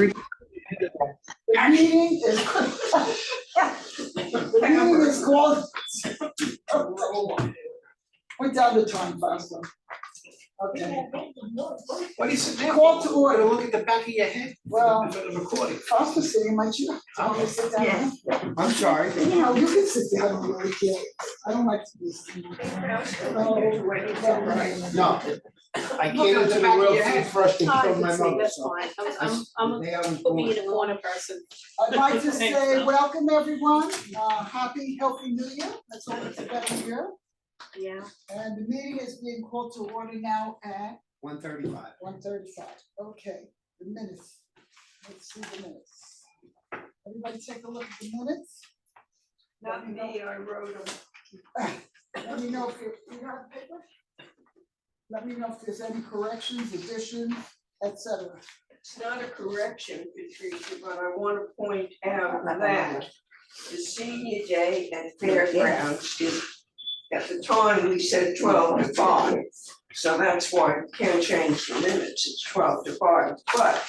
The meeting is. The meeting is called. Put down the time faster. Okay, What do you sit there? Call to for? order. Look at the back of your head. Well- For the recording. faster sitting, might you? Want me to sit down? Yeah. I'm sorry. You know, you can sit down, I don't really care. I don't like to be sitting. No, I Look came at into the the back of world your feet head. first and I from can my see, mother, that's so. fine, The day I was put me born. in a corner person. I'd like to say, welcome everyone, happy, healthy new year, let's hope it's a better year. Yeah. And the meeting is being called to order now at 1:35. 1:35. Okay, the minutes. Let's see the minutes. Everybody take a look at the minutes. Not me, I wrote them. Let me know if you have paper. Let me know if there's any corrections, additions, etc. It's not a correction, Patricia, but I wanna point out that the senior day at fairgrounds is, at the time, we said 12 to 5. So that's why we can't change the minutes, it's 12 to 5, but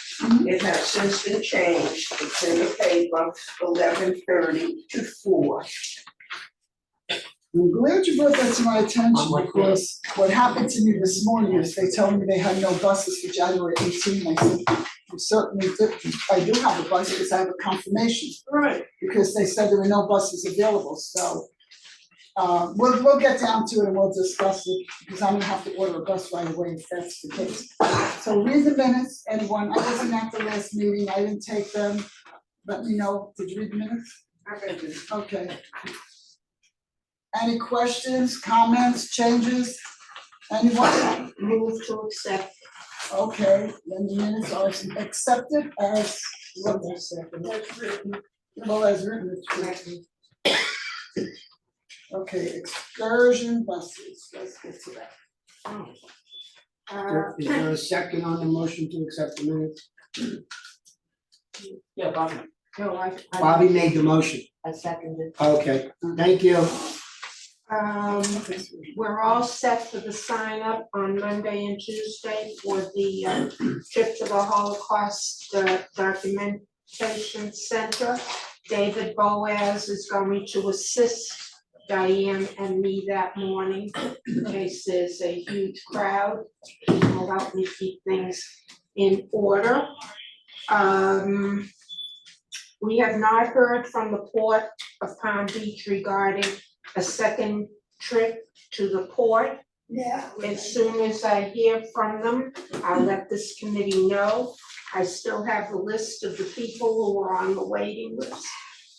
it has since been changed, it's in the paper, 11:30 to 4. I'm glad you brought that to my attention because what happened to me this morning is they told me they had no buses for January 18. I said, "You certainly do, I do have a bus because I have a confirmation." Right. Because they said there were no buses available, so. We'll get down to it and we'll discuss it, because I'm gonna have to order a bus right away if that's the case. So read the minutes, anyone, I wasn't at the last meeting, I didn't take them, let me know, did you read the minutes? I read it. Okay. Any questions, comments, changes? Anyone? Move to accept. Okay, then the minutes are accepted as, That's written. well, as written, it's correct. Okay, excursion buses, let's get to that. Is there a second on the motion to accept the minutes? Yeah, Bobby. No, Bobby made the motion. I seconded. Okay, thank you. We're all set for the sign up on Monday and Tuesday for the trip to the Holocaust Documentation Center. David Boaz is going to assist Diane and me that morning in case there's a huge crowd. Will help me keep things in order. We have not heard from the Port of Palm Beach regarding a second trip to the port. Yeah. As soon as I hear from them, I'll let this committee know. I still have the list of the people who are on the waiting list.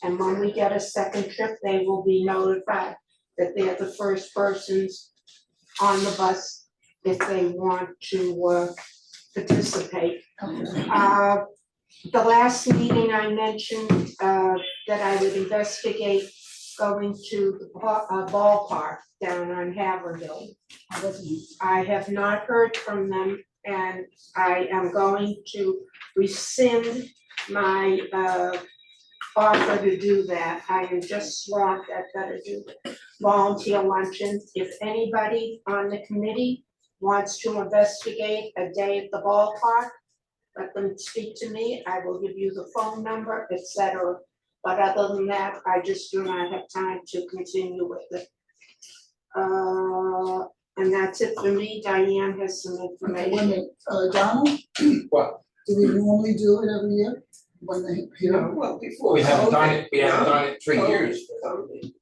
And when we get a second trip, they will be notified that they're the first persons on the bus if they want to participate. The last meeting I mentioned that I would investigate going to the ballpark down on Haverhill. I have not heard from them and I am going to rescind my offer to do that. I am just swamped, I've got to do volunteer luncheon. If anybody on the committee wants to investigate a day at the ballpark, let them speak to me, I will give you the phone number, etc. But other than that, I just do not have time to continue with it. And that's it for me. Diane has some Okay, information. wait a minute, Donald? What? Do we normally do it every year? When they, here? Well, before. We haven't done COVID, it, we haven't done it for COVID, years. COVID.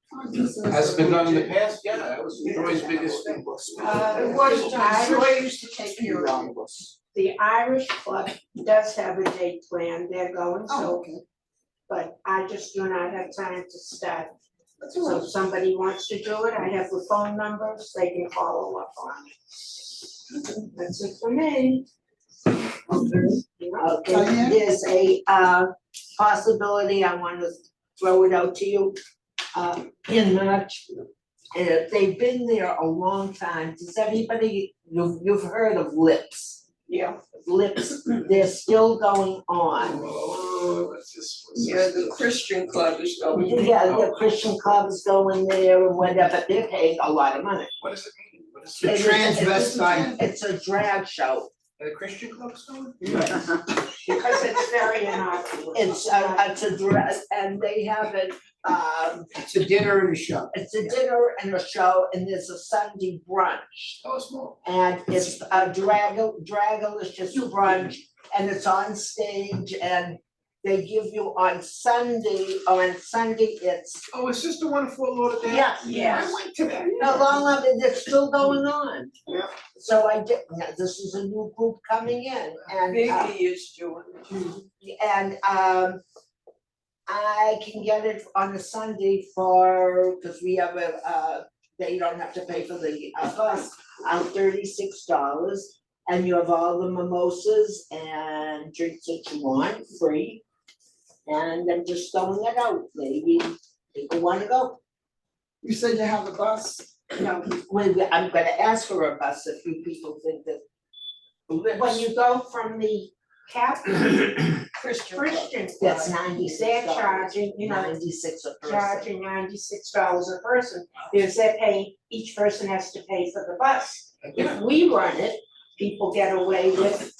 Has it been done in the past? Yeah, that was Joy's biggest thing. It was done, Joy used to take care of it. The Irish Club does have a date plan, they're going, Oh, so, okay, but I just do not have time to start. that's all So right. if somebody wants to do it, I have the phone numbers, they can follow up on it. That's it for me. Okay, Diane? there's a possibility, I want to throw it out to you. In March, they've been there a long time, does everybody, you've heard of Lips? Yeah, Lips, they're still going on. Oh, that's just. yeah, the Christian club is going. Yeah, the Christian clubs going there and whatever, they're paying a lot of money. What does it mean? What is The it? transvestite, It's a drag show. Are the Christian clubs going? Because it's very innocuous. It's a dress, and they have it, It's a dinner and a show. it's a dinner and a show, and there's a Sunday brunch. Oh, small. And it's a Dragalicious brunch, and it's on stage, and they give you on Sunday it's, Oh, is this the one in Fort Lauderdale? yeah, I went to that. how long of it, it's still going on. Yeah. So now this is a new group coming in, and Maybe is doing it. and I can get it on a Sunday cause we have they don't have to pay for the bus, $36. And you have all the mimosas and drinks that you want, free. And I'm just throwing it out, maybe people wanna go. You said you have a bus, No, I'm gonna ask for a bus if you people think that. When you go from the Catholic Christian club, That's $96. they're charging, you know, 96 a person. charging $96 a person, because they're paying, each person has to pay for the bus. If we run it, people get away with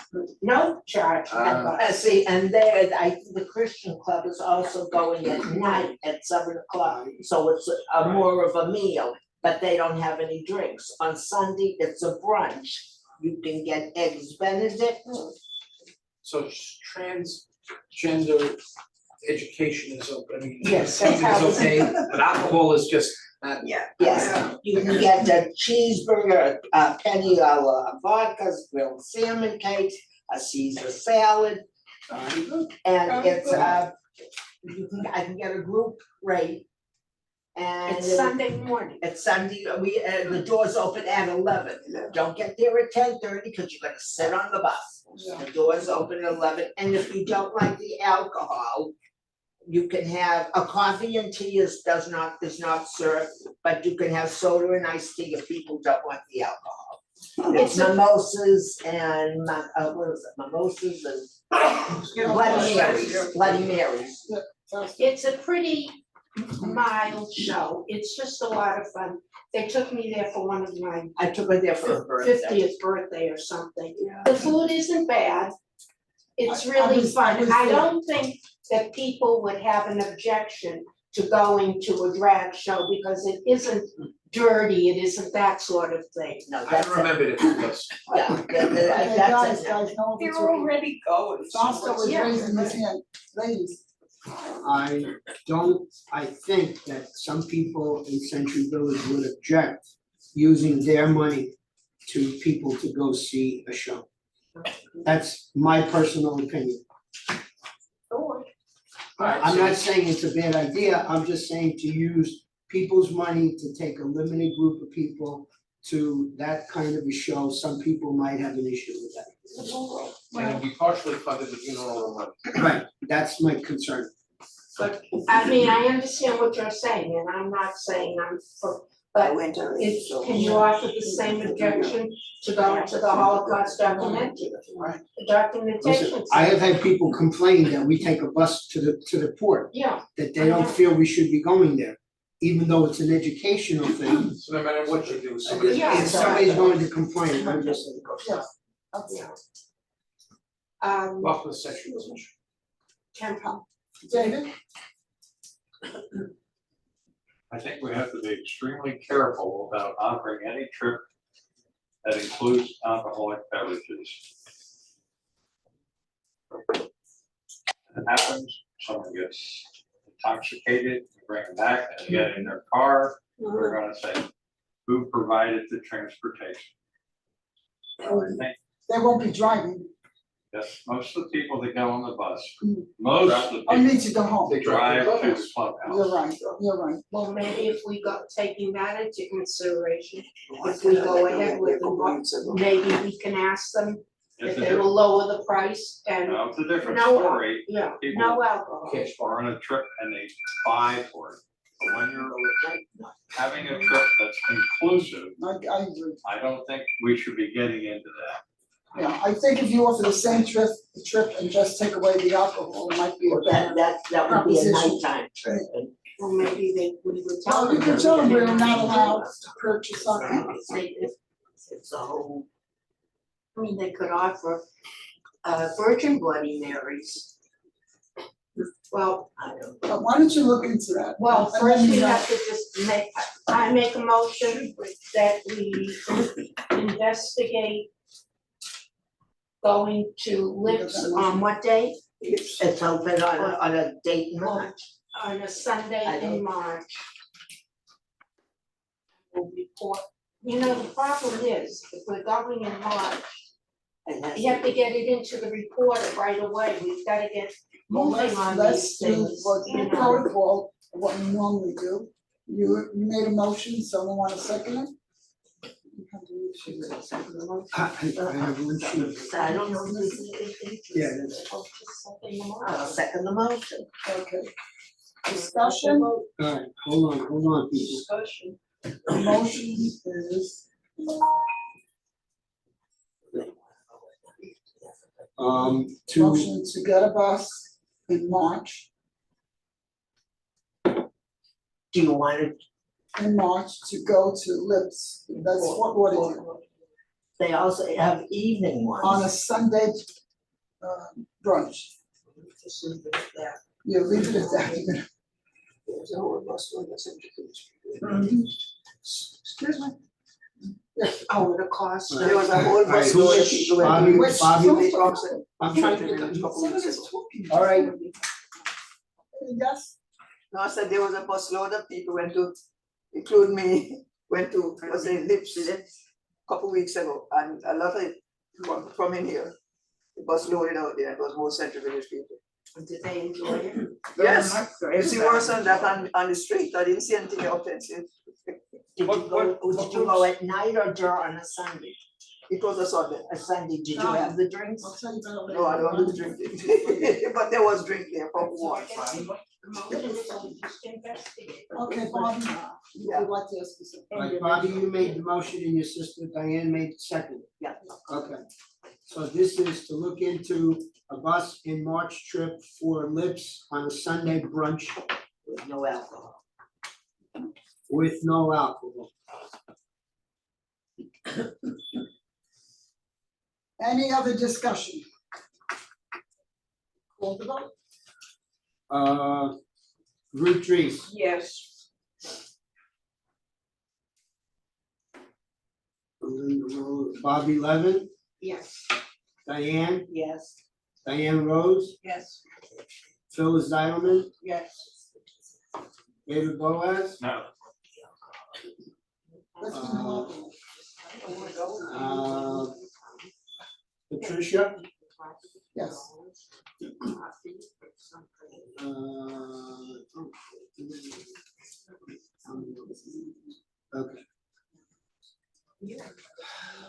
no charge for the bus. See, and there, I think the Christian club is also going at night at 7:00, so it's a more of a meal, but they don't have any drinks. On Sunday, it's a brunch, you can get eggs Benedict. So transgender education is open, I mean. Yes, Something that's how is okay, but alcohol is just not. Yeah. Yes, you can get a cheeseburger, a penny a vodka, grilled salmon cake, a Caesar salad. And it's I can get a group rate. And It's Sunday morning. it's Sunday, the doors open at 11. Don't get there at 10:30 because you're gonna sit on the bus. The doors open at 11, and if you don't like the alcohol, you can have a coffee and tea is not served, but you can have soda and iced tea if people don't want the alcohol. It's mimosas and what is it, mimosas and Bloody Marys. It's a pretty mild show, it's just a lot of fun. They took me there for one of my I took her there for her birthday. 50th birthday or something. The food isn't bad, it's I really was fun. I there. don't think that people would have an objection to going to a drag show because it isn't dirty, it isn't that sort of thing. No, I that's don't remember it was. Yeah, okay, that's guys know if it's They're okay. already going. so Costa was Yeah. raising his hand, ladies, I think that some people in Century Village would object using their money to people to go see a show. That's my personal opinion. I'm not saying it's a bad idea, I'm just saying to use people's money to take a limited group of people to that kind of a show, some people might have an issue with that. And it'd be partially funded with funeral money. Right, that's my concern. But, I mean, I understand what you're saying, and I'm not saying I'm for, but can you offer the same objection to go to the Holocaust documentation? Listen, I have had people complain that we take a bus to the port, Yeah, that they don't feel we should be going there, even though it's an educational thing. So no matter what you do, somebody. Yeah. If somebody's going to complain, I'm just saying. okay, Welcome to Century Village. David, I think we have to be extremely careful about offering any trip that includes alcoholic beverages. It happens, someone gets intoxicated, you bring them back and they get in their car, we're gonna say, who provided the transportation? So I think, they won't be driving, yes, most of the people that go on the bus, Mm. most of the I people need to go home, They drive to the you're clubhouse. right, you're right. well, maybe if we go, taking that into consideration, if we go ahead with the, maybe we can ask them if It's a they different, will lower the price and, no, it's a different No, story. yeah, People no alcohol. Cash bar. are on a trip and they buy for it. But when you're having a trip that's inclusive, I agree, I don't think we should be getting into that. yeah, I think if you offer the same trip and just take away the alcohol, it might be a better. That would be a Proposition. nighttime trip, and Or maybe we would tell Well, them. you can tell them we're not allowed to purchase alcohol. it's a whole, mean, they could offer Virgin Bloody Marys. Well, I don't know. But why don't you look into that? Well, And first then we you have to just I make a motion that we investigate going to Lips on what day? It's open on a date in March. On a Sunday I in don't- March. We'll report, you know, the problem is, if we're going in March, And that's. you have to get it into the reporter right away, we've gotta get Well, moving on let's these do things, what you the know. protocol, what we normally do. You made a motion, someone wanna second it? I have one sheet. So I don't know if this is anything. Yeah, that's- I'll second the motion. Okay. Discussion, Alright, hold on, people. Discussion. the motion is, To, motion to get a bus in March, Do you want it, to go to Lips, that's what order you, they also have evening ones. on a Sunday brunch. Yeah, leave it at that, you're gonna. Excuse me? Oh, the cost. There was a whole bus load of people Bobby, Which- Bobby, I'm trying to get them. Somebody's talking. All right. Yes, No, I said there was a busload of people went to, include me, went to, was it Lips, couple weeks ago, and a lot of it from in here. The bus loaded out there, it was more Central Village people. Did they enjoy it? Yes, you see worse on that on the street, I didn't see anything offensive, Did you go at night or on a Sunday? it was a Sunday. A Sunday, did you have the drinks? I'll tell you about it. No, I don't do drinking, but there was drink there for one. Motion is to just investigate. Okay, Bobby, you would like to ask you something? Right, Bobby, you made the motion and your sister Diane made the second. Yeah. Okay, so this is to look into a bus in March trip for Lips on a Sunday brunch With no alcohol. with no alcohol. Any other discussion? Call the vote. Ruth Trees, Yes. Bobby Levin, Yes. Diane, Yes. Diane Rose, Yes. Phyllis Zeidelman, Yes. David Boaz, No, Let's move on. Patricia, Yes. Okay.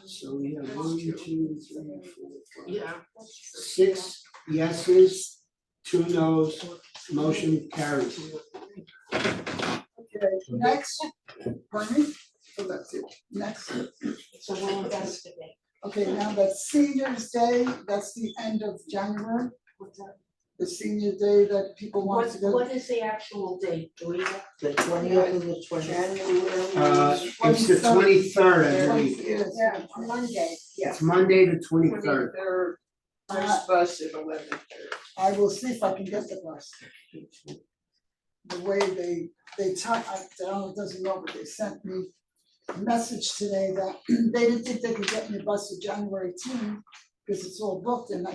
So we have 1, 2, 3, 4, 5, Yeah. 6 yeses, 2 nos, motion carries. Okay, next, pardon me? So that's it, next. So we'll investigate. Okay, now that's Seniors Day, that's the end of January. The senior day that people want to go. What is the actual date, do we know? The 20th or the 20th? It's the 23rd, I believe. Yeah, Monday. It's Monday, the 23rd. Third, first bus at 11:30. I will see if I can get the bus. The way they type, I don't know, it doesn't know, but they sent me a message today that they didn't think they could get me a bus to January 18th because it's all booked, and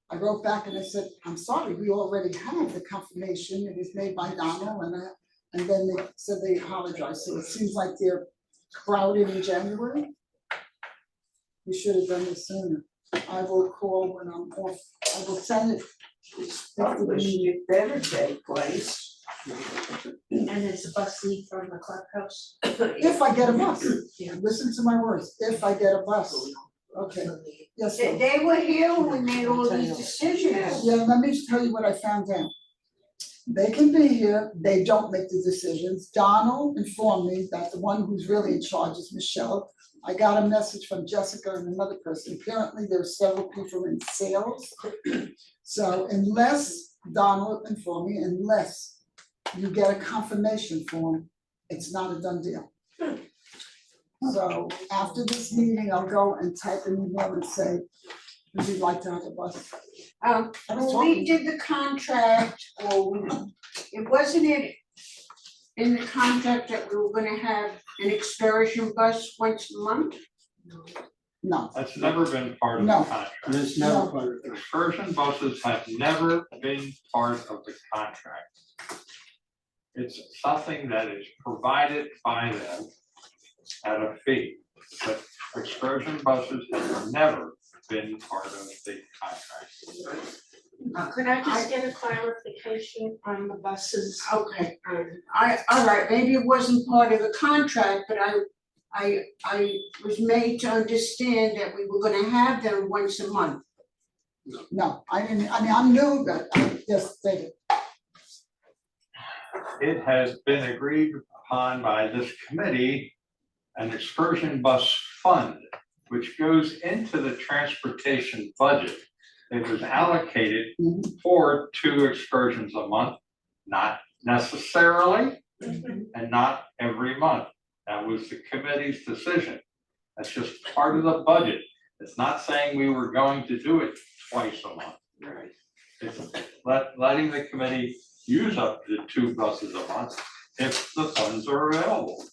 I wrote back and I said, I'm sorry, we already have the confirmation, it was made by Donald, and then they said they apologized, so it seems like they're crowded in January. We should have done this sooner. I will call when I'm off, I will send it. Probably it better take place. And it's a bus leave from the clubhouse? If I get a bus, Yeah. listen to my words, if I get a bus, okay, yes, sir. They were here when we made all these decisions. Yeah, let me just tell you what I found out. They can be here, they don't make the decisions. Donald informed me that the one who's really in charge is Michelle. I got a message from Jessica and another person. Apparently there are several people in sales. So unless Donald informed me, unless you get a confirmation form, it's not a done deal. So after this meeting, I'll go and type an email and say, would you like to have a bus? I was When we talking, did the contract, it wasn't in the contract that we were gonna have an excursion bus once a month? no, That's never been part of the No. contract. That's never part of it. Excursion buses have never been part of the contract. It's something that is provided by them at a fee, but excursion buses have never been part of the contract. Could I just get a clarification on the buses? Okay, All right, maybe it wasn't part of the contract, but I was made to understand that we were gonna have them once a month. no, I didn't, I mean, I'm new, but I just stated, It has been agreed upon by this committee, an excursion bus fund, which goes into the transportation budget. It was allocated for 2 excursions a month, not necessarily, and not every month. That was the committee's decision. That's just part of the budget. It's not saying we were going to do it twice a month. right. It's letting the committee use up the 2 buses a month if the funds are available.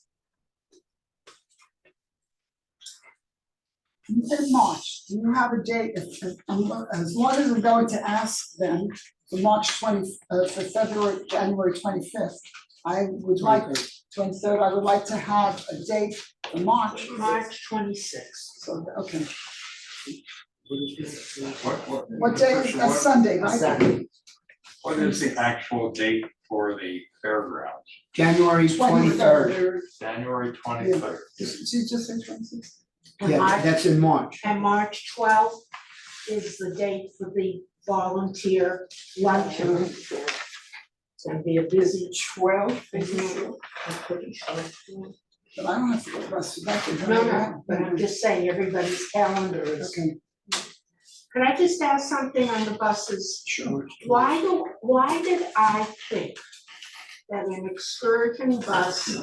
you said March, do you have a date, as long as I'm going to ask them for for January 25th, I would like, 23rd, I would like to have a date for March. March 26th. So, okay, What what day is, that's Sunday, right? Sunday. What is the actual date for the fairgrounds? January 23rd. January 23rd. Did you just say 26th? And Yeah, March- that's in March. And March 12th is the date for the volunteer luncheon. It's gonna be a busy 12. But I don't have to go to bus, that can No, but I'm just saying, everybody's calendar is. Okay, Could I just ask something on the buses? Sure. Why did I think that an excursion bus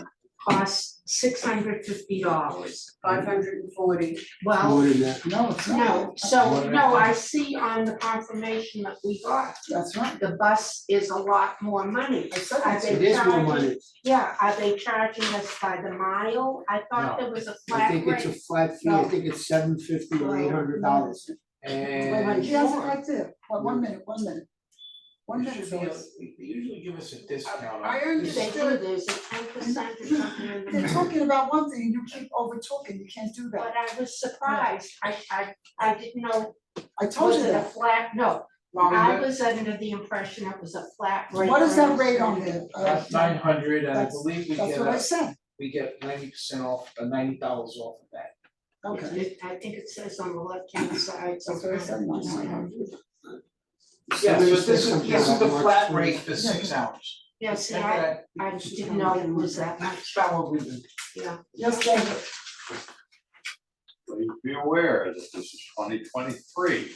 costs $650? 540. Well, More than that. no, it's not. no, so, no, I see on the confirmation that we got, That's right. the bus is a lot more money. I said Are that. they It is more charging- money. Yeah, are they charging us by the mile? I thought there was a I flat think it's a rate. flat fee. I No. think it's $750 or $800. And He has it right there, one minute, One we minute, should be, Phyllis. they usually give us a discount on. I it. They do, there's a 10% or something in the. They're talking about one thing, and you keep over talking, you can't do that. But I was surprised, I didn't know, I told was you it a that. flat, no, I was under the impression it was a flat rate. What is that rate on there? That's 900, and I That's- believe That's what I said, we get 90% off, $90 off of that. okay, I think it says on the left-hand side, that's what I said, something. 900. Yeah, so Somebody this said is, something this is about the March flat 20th. rate for 6 hours. Yeah, see, That- I just didn't know it was that much, That's probably the. Yes, David, Please be aware that this is 2023.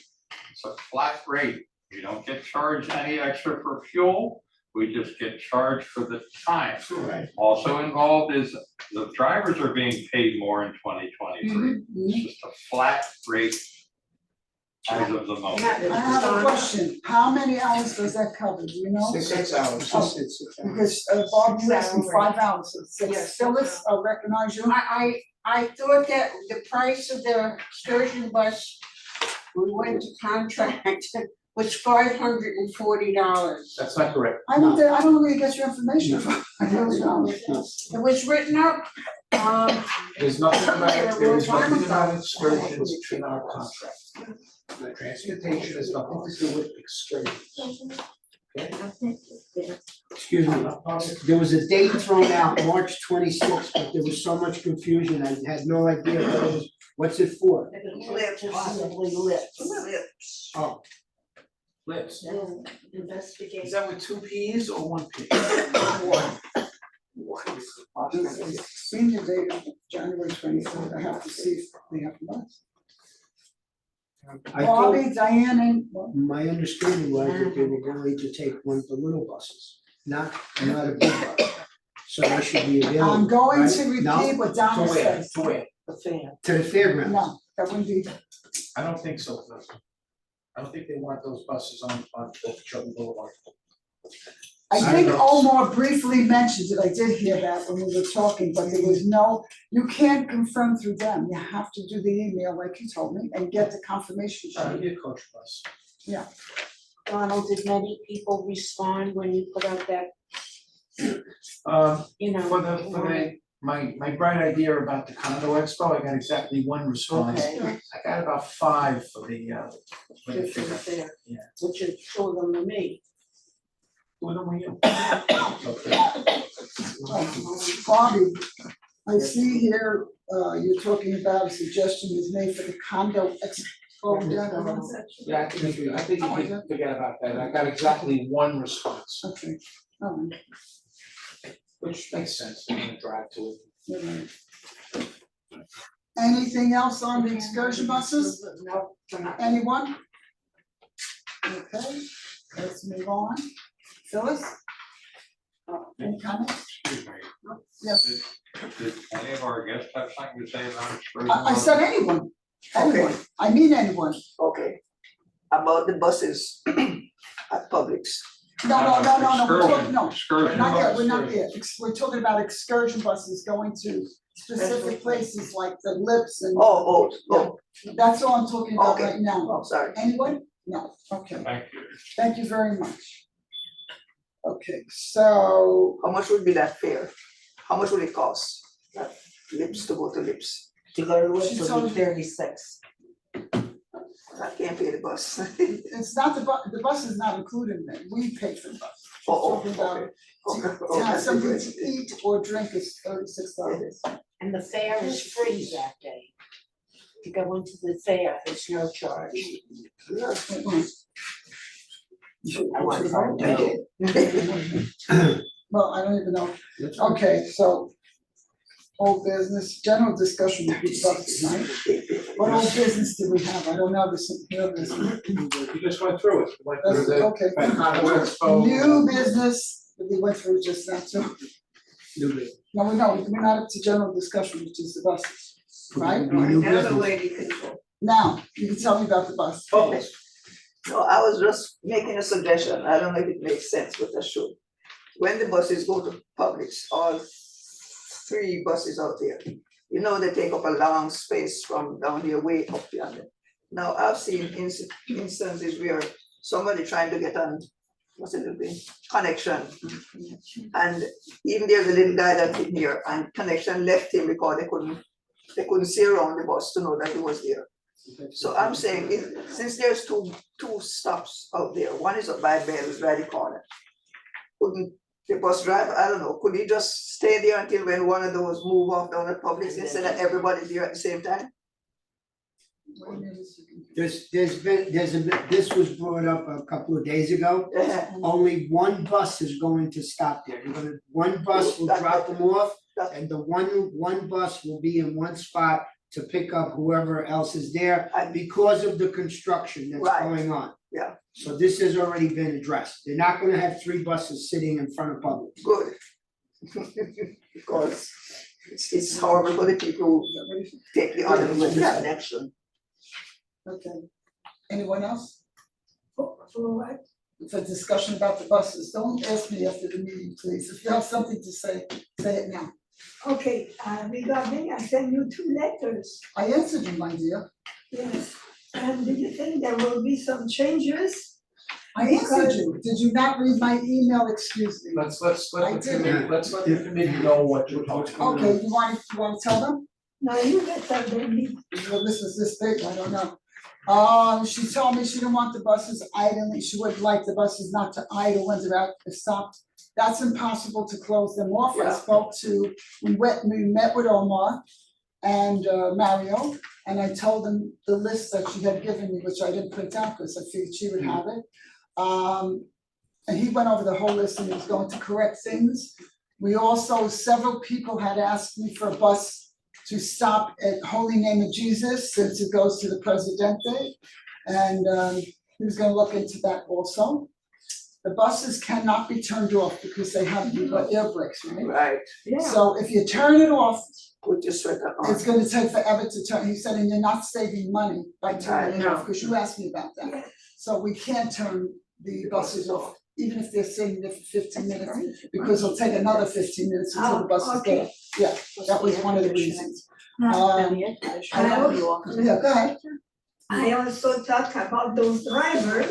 It's a flat rate. You don't get charged any extra for fuel. We just get charged for the time. Right. Also involved is the drivers are being paid more in 2023. It's just a flat rate as of the moment. I have a question, how many hours does that cover, do you know? 6 hours. It's Because Bob asked me 6 5 hours, so six. Yes. Phyllis, I'll recognize you. I thought that the price of the excursion bus, we went to contract, was $540. That's not correct. I don't know where you get your information from, I really don't. It was written up, There's nothing about, there is nothing Retirement about fund. excursions in our contract. Transportation has nothing to do with excursions. Excuse me, there was a date thrown out, March 26th, but there was so much confusion, I had no idea what it was, what's it for? possibly lips. Lips. Oh, Lips. Investigate. Is that with 2 Ps or 1 P? Senior date of January 23rd, I have to see if they have the bus. I thought, Bobby, Diane, and, well, my understanding was that they were going to take one of the little buses, not a big bus. so they should be available, I'm going right? to No? repeat what Donna says. To where? The fan. To the fairgrounds. No, that wouldn't be, I don't think so, no. I don't think they want those buses on Chilton Boulevard. I I think don't know. Omar briefly mentioned it, I did hear that when we were talking, but there was no, you can't confirm through them, you have to do the email like you told me and get the confirmation sheet. Be a coach bus. Donald, did many people respond when you put out that, you know? For my bright idea about the condo expo, I got exactly one response. Okay. I got about 5 for the Just for the fair. Yeah. Which is two of them to me. Who are you? Bobby, I see here, you're talking about a suggestion was made for the condo expo. Yeah, I think you can forget about that. I got exactly one response, Okay, all right, which makes sense, I'm gonna drive to it. all right. Anything else on the excursion buses? No, they're not. Anyone? Okay, let's move on. Phyllis? Any comments? Excuse me. Yes, Did any of our guests have something to say about excursion? I said anyone, anyone, I mean anyone. Okay. About the buses at Publix. No, we're talking, no, Excursion not yet, bus. we're not yet, we're talking about excursion buses going to specific places like the Lips and. Oh, That's all I'm talking about Okay. right now. oh, sorry. Anyone? No, okay, Thank you. thank you very much. Okay, so, How much would be that fare? How much would it cost? That Lips to go to Lips? To go to Lips She will told be you. 36. I can't pay the bus. it's not the bus is not included in it, we pay for the bus. She's talking about to have something to eat or drink is $36. And the fair is free that day. To go into the fair, there's no charge. I want to find out. Well, I don't even know, okay, so. Old business, general discussion with the buses, right? What old business do we have? I don't know, this, You just went through it, you went through that's, the okay. condo expo. New business, that we went through just now too. New business. No, we're not up to general discussion, which is the buses, right? New Now the business. lady control. Now, you can tell me about the bus. Okay. No, I was just making a suggestion, I don't know if it makes sense, but I should. When the buses go to Publix, all 3 buses out there, you know, they take up a long space from down here way up yonder. Now, I've seen instances where somebody trying to get on, what's it be, connection. And even there's a little guy that hit here and connection left him because they couldn't see around the bus to know that he was there. So I'm saying, since there's two stops out there, one is up by Bell's right the corner. Couldn't the bus driver, I don't know, could he just stay there until when one of those move off down at Publix instead of everybody there at the same time? This was brought up a couple of days ago. Only one bus is going to stop there. One bus will drop them off, and the one bus will be in one spot to pick up whoever else is there because of the construction that's Right. going on. Yeah. So this has already been addressed. They're not gonna have 3 buses sitting in front of Publix. Good. Because it's horrible for the people who take the other With the yeah. connection. Okay, anyone else? It's a discussion about the buses, don't ask me after the meeting, please, if you have something to say it now. Okay, regarding, I sent you 2 letters, I answered you, my dear, yes. And do you think there will be some changes? I answered you, did you not read my email, excuse me? Let's I let the did. committee, let's let the committee know what you're talking about. Okay, you want to tell them? Now you better than me. Well, this is this big, I don't know. She told me she didn't want the buses idling, she would like the buses not to idle when they're out, stopped. That's impossible to close them off, I Yeah. spoke to, we met with Omar and Mario, and I told them the list that she had given me, which I didn't print out, because I figured she would have it. And he went over the whole list and he was going to correct things. We also, several people had asked me for a bus to stop at Holy Name of Jesus, since it goes to the Presidente. And he was gonna look into that also. the buses cannot be turned off because they have air brakes, right? Right, So if you turn it off, put your sweater on. it's gonna take forever to turn, he said, and you're not saving money by turning it Right. off, because you asked me about that. So we can't turn the buses off, even if they're sitting there for 15 minutes, because it'll take another 15 minutes until the buses get up. Yeah, that was one of the reasons. Yeah, go ahead. I also talk about those drivers,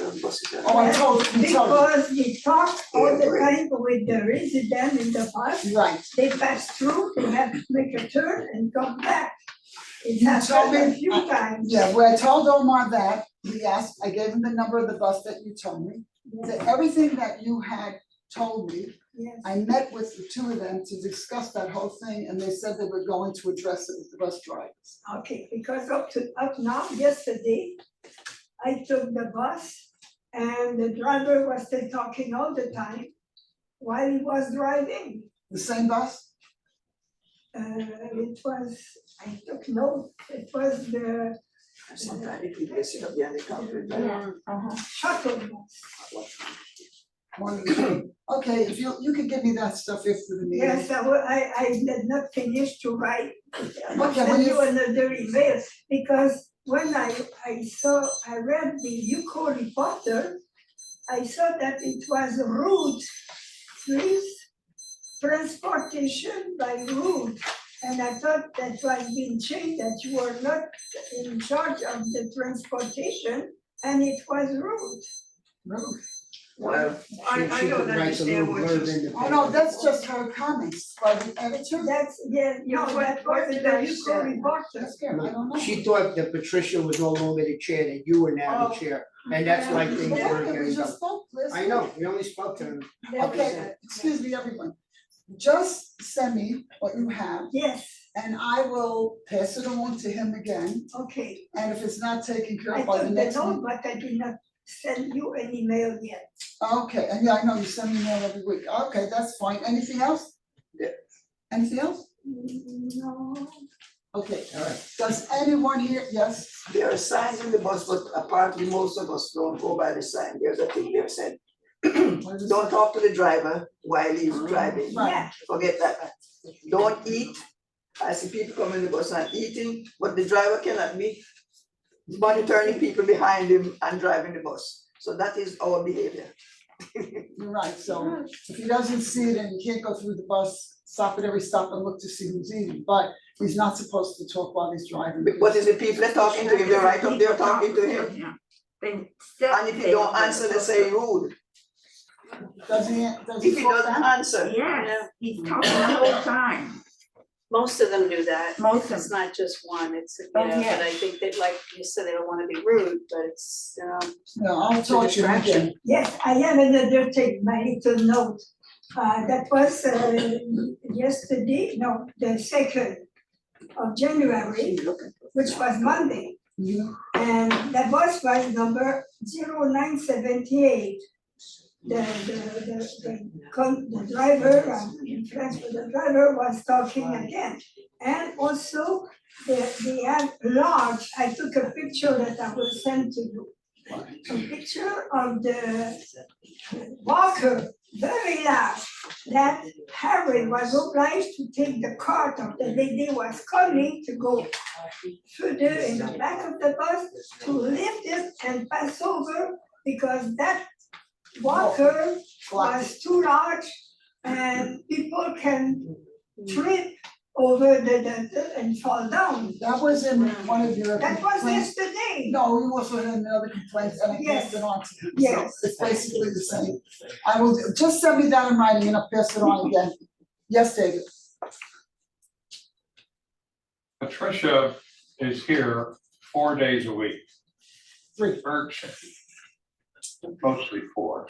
Oh, I told you, because we talk all the time with the resident in the bus. right. They pass through, they have to make a turn and come back. It You told happened a me- few times. Yeah, when I told Omar that, I gave him the number of the bus that you told me, that everything that you had told me, Yes. I met with the two of them to discuss that whole thing, and they said they were going to address it with the bus drivers. Okay, because up now, yesterday, I took the bus and the driver was still talking all the time while he was driving. The same bus? It was, I took note, it was the Sometimes the people sit up there and they can't read that. shuttle bus. One of the two. Okay, if you could give me that stuff after the meeting. Yes, I did not finish to write. I'll Okay, when send you- you another email, because when I read the UCO reporter, I saw that it was route, please, transportation by route. And I thought that was being changed, that you were not in charge of the transportation, and it was route. No. Well, She don't could write a little understand what blurb you- in the paper. Oh, no, that's just her comments by the editor. That's, yeah, no, what- that what was did the I UCO say? reporter. That's good, I don't know. She thought that Patricia was no longer the chair, that you were now the Oh. chair, and that's why things Yeah, weren't we getting just done. spoke, Liz. I know, we only spoke to him. Okay, excuse me, everyone. Just send me what you have, Yes, and I will pass it along to him again. okay. And if it's not taken care I of by the took the next note, meeting. but I did not send you an email yet. Okay, and yeah, I know you send me mail every week. Okay, that's fine. Anything else? Yeah. Anything else? No. Okay, All right. does anyone here, yes? there are signs in the bus, but apparently most of us don't go by the sign. There's a thing they've said. What is it? Don't talk to the driver while he's driving. Right. Yeah, Forget that. Don't eat. I see people come in the bus and eating, but the driver cannot be monitoring people behind him and driving the bus. So that is our behavior. You're right, so if he doesn't see it and he can't go through the bus, stop at every stop and look to see who's eating, but he's not supposed to talk while he's driving. What is the people that talking to him? They're right up there talking to him. And if he don't answer, they say rude. Does he If he talk doesn't back? answer, Yeah, he's talking the whole time. Most of them do that. Most of It's not just one, it's, you Oh, know, yeah. but I think that, like you said, they don't wanna be rude, but it's, No, I'll It's a talk to him distraction. again. yes, I have another thing, my little note. That was yesterday, no, the 2nd of January, which was Monday. You, And that bus was number 0978. The driver, in French, the driver was talking again. And also, they have large, I took a picture that I will send to you. A picture of the walker, very large, that Harry was obliged to take the cart of the lady who was coming to go further in the back of the bus to lift it and pass over, because that walker was too large and people can trip over the and fall down. that was in one of your That was complaints. yesterday. No, you also had another complaint and I passed it on to him, so Yes. it's basically the same. I will, just send me that in writing and I'll pass it on again. Yes, David? Patricia is here 4 days a week. 3. Her extension, mostly 4.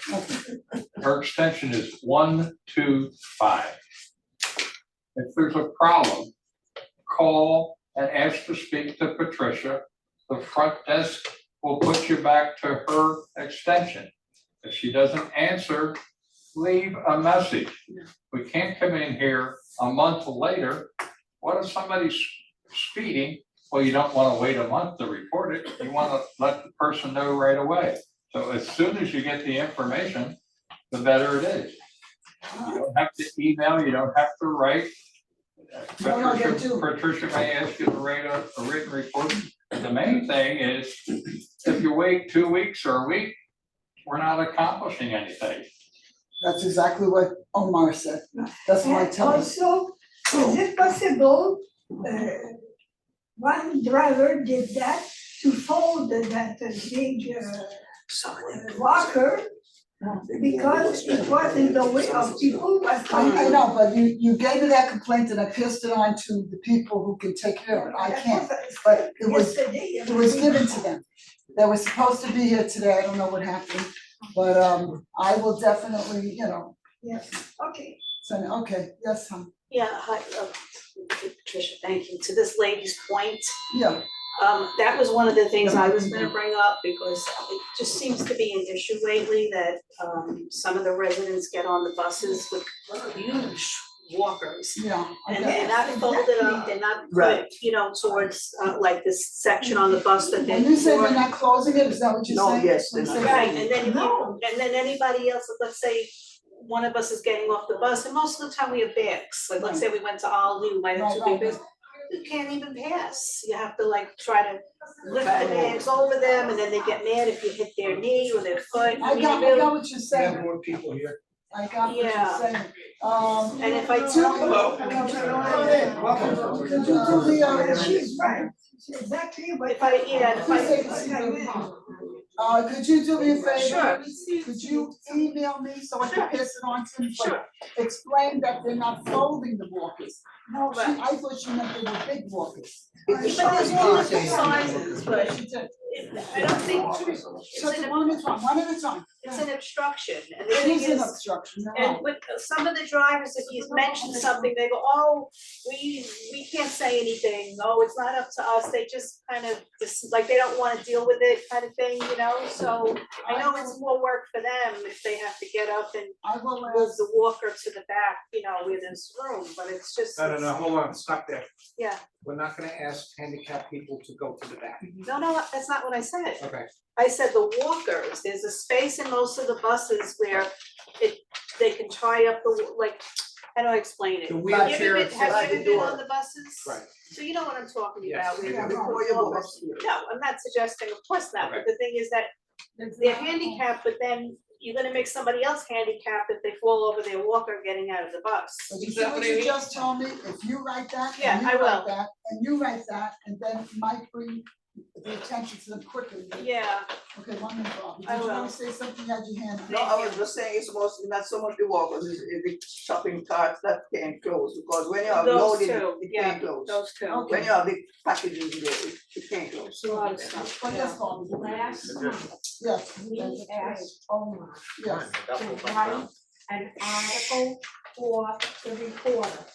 Her extension is 125. If there's a problem, call and ask to speak to Patricia. The front desk will put you back to her extension. If she doesn't answer, leave a message. We can't come in here a month later. What if somebody's speeding? Well, you don't want to wait a month to report it. You want to let the person know right away. So as soon as you get the information, the better it is. You don't have to email, you don't have to write. No, they do. Patricia may ask you to write a written report. The main thing is, if you wait 2 weeks or a week, we're not accomplishing anything. That's exactly what Omar said. That's why I And tell him. also, is it possible, one driver did that to fold that big walker because it was in the way of people was coming. I know, but you gave me that complaint and I passed it on to the people who can take care of it. I can't, but it was given to them. They were supposed to be here today. I don't know what happened, but I will definitely, Yes, okay. send it. Okay, yes, hon. Yeah, hi, Patricia, thank you. To this lady's point, Yeah, that was one of the things I was gonna bring up because it just seems to be an issue lately that some of the residents get on the buses with huge walkers. yeah. And they're not folded up, they're not put, towards like this section on the bus that they're. When you say we're not closing it, is that what you're No, saying? yes, they're not. Right, and then if No. and then anybody else, let's say one of us is getting off the bus, and most of the time we have bags, like let's say we went to Aldi, we might have two Right, big bags. You can't even pass, you have to like try to lift the bags over them, and then they get mad if you hit their knee or their foot. I got what you're We saying. have more people here. I got what you're Yeah. saying. And if I Could tell you do the, She's right, she's exactly what. If I, yeah, if I, could you do me a favor? Sure. Could you email me so I can pass it on to him? But Sure. explain that they're not folding the walkers. No, Right. I thought she meant they were big walkers. but there's all different sizes, but She did. I don't think, So it's one at a time. it's an obstruction, and the It thing is an is, obstruction, you're and right. with some of the drivers, if you mention something, they go, oh, we can't say anything, no, it's not up to us, they just kind of, just like, they don't wanna deal with it kind of thing, so I know it's more work for them if they have to get up and I will move ask, the walker to the back, where there's room, but it's just. No, hold on, stop there. Yeah, We're not gonna ask handicapped people to go to the back. no, that's not what I said. Okay. I said the walkers, there's a space in most of the buses where they can tie up how do I explain it? The Have you ever wheelchair been- Have you ever been door. on the buses? Right. So you know what I'm talking Yes. about, where Yeah, the before you go. No, I'm not suggesting, of course not, but the thing is that they're handicapped, but then you're gonna make somebody else handicapped if they fall over their walker getting out of the bus. but you see what you just told me, if you write that, Yeah, and I you will. write that, and you write that, and then it might bring the attention to them quickly. Yeah, Okay, one minute, Bob, I did you will. wanna say something, you had your hand? up? No, I was just saying it's mostly not so much the walkers, it's the shopping carts that can't close, because when you have those loaded, two, it yeah, can't close. those two. Okay. When you have the packages there, it can't close. It's a lot of stuff. But yes, Bob, Last month, yes, we asked Omar yes. to write an article for the reporter,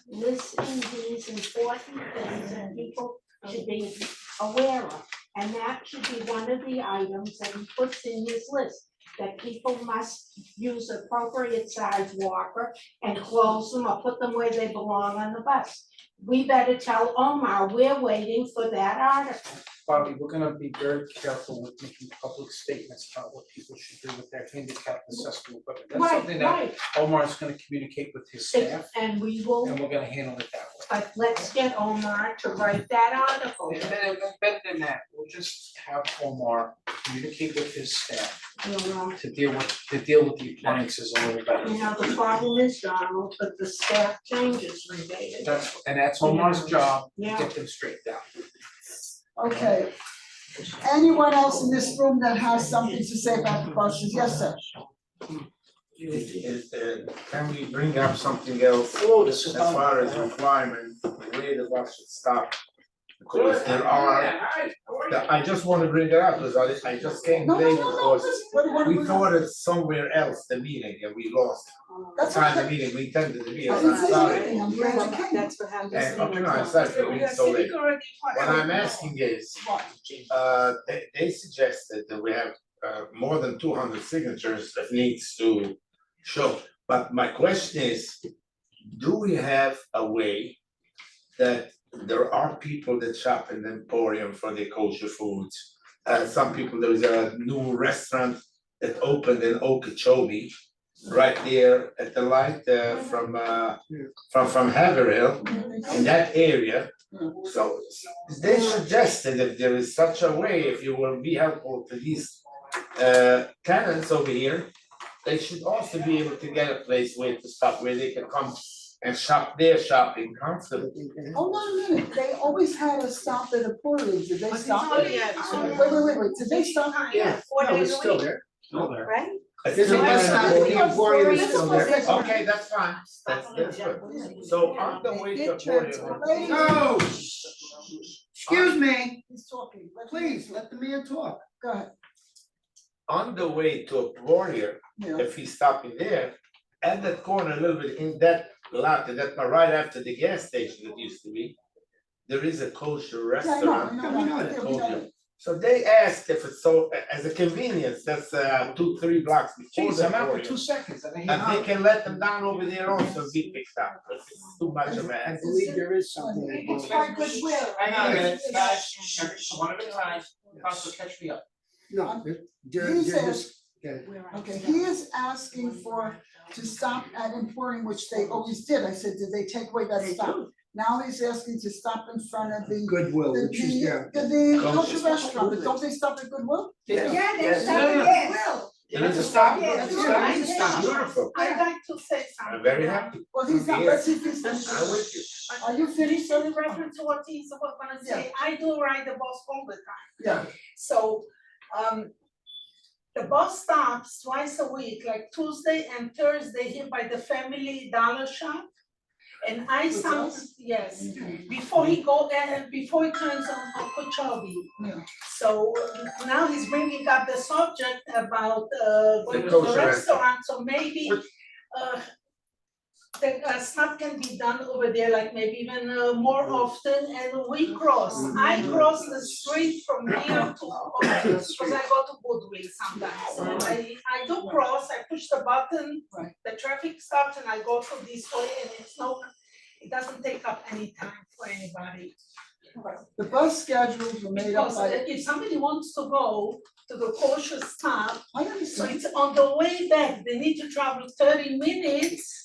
listing these important things that people should be aware of. And that should be one of the items that he puts in his list, that people must use appropriate size walker and close them or put them where they belong on the bus. We better tell Omar, we're waiting for that article. Bobby, we're gonna be very careful with making public statements about what people should do with their handicapped accessible equipment. That's something that Right, Omar's gonna communicate with his staff, and we will, and we're gonna handle it that way. but let's get Omar to write that article. And then, better than that, we'll just have Omar communicate with his staff to deal with the appliances a little better. The problem is, Donald, but the staff changes related. That's Omar's job, to Yeah. get them straightened out. Okay. Anyone else in this room that has something to say about the buses? Yes, sir. Can we bring up something else as far as requirement, where the bus should stop? Because there are, I just want to bring it up because I just came No, no, today no, no, because please, what do you wanna we bring thought up? it's somewhere else, the meeting, and we lost. That's Time the okay. meeting, we attended the meeting, I I'm didn't say sorry. anything, I'm glad you came. That's what happens. And, okay, no, I'm sorry for being so late. What I'm asking is, What? they suggested that we have more than 200 signatures that needs to show. But my question is, do we have a way that there are people that shop in the Emporium for their kosher foods? Some people, there is a new restaurant that opened in Okeechobee right there at the light from Haverhill in that area. So they suggested if there is such a way, if you will be helpful to these tenants over here, they should also be able to get a place where to stop, where they can come and shop their shopping comfortably. Hold on a minute, they always had a stop at Emporium, did they stop Oh, it? yeah. Wait, did they stop? Yeah, 4 no, days it's a still week, there. Still there. right? There's a bus stop at the Emporium is still there. Okay, that's fine, that's good. So on the way to Emporium. No! Excuse me, He's talking, please, let the man talk. Go ahead, On the way to Emporium, yeah. if he's stopping there, at that corner a little bit in that lot, that right after the gas station that used to be, there is a kosher Yeah, I restaurant. know, we know that. yeah, we know that. So they asked if it's so, as a convenience, that's 2-3 blocks before Jeez, the I'm out for Emporium. 2 seconds and I hear. And they can let them down over there also be picked up, if it's too much of a I hassle. believe there is something. that It's goes- by goodwill. Hang on a minute, guys, one at a time, Council, catch me up. No, they're He just, says- yeah. Okay, he is asking to stop at Emporium, which they always did, I said, did they take away that stop? Now he's asking to stop in front of the Goodwill, which is there. the kosher restaurant, but don't they stop at Goodwill? Yeah, they Yes. stop it, yes. There is a stop, Yes. it's nice, it's Yeah. beautiful, I'd like to say something. I'm very happy, Well, he's not, let's see if he's I'm finished. with you. Are you finished, So sir? in reference to what he's gonna say, I do ride the bus all the time. Yeah, So, the bus stops twice a week, like Tuesday and Thursday here by the Family Dollar Shop. And I With some, us? yes, before he before he turns on Kochavi. yeah. So now he's bringing up the subject about going to kosher the restaurant, so maybe the stuff can be done over there, like maybe even more often, and we cross. I cross the street from here to, because I go to Woodway sometimes, and I do cross, I push the button, Right. the traffic stops, and I go through this way, and it doesn't take up any time for anybody. The bus schedules were made up Because by, if somebody wants to go to the kosher stop, I so understand, it's on the way back, they need to travel 30 minutes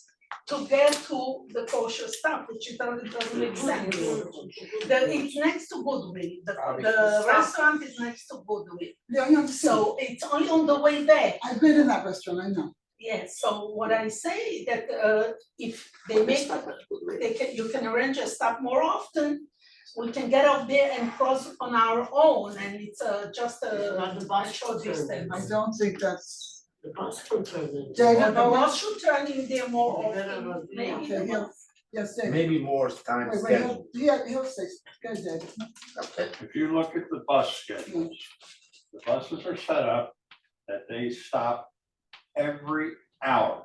to get to the kosher stop, which it doesn't make sense. It's next to Goodwill, the restaurant is next to Goodwill, yeah, I understand, so it's only on the way back. I've been in that restaurant, I know. Yes, so what I say that if they make, you can arrange a stop more often, we can get up there and cross on our own, and it's just a short distance. I don't think that's, The bus can turn in. David, Well, the no, bus should turn in there more often, maybe. okay, yes, David. Maybe more time Wait, scheduled. he'll say, go ahead, David. Okay. If you look at the bus schedules, the buses are set up that they stop every hour.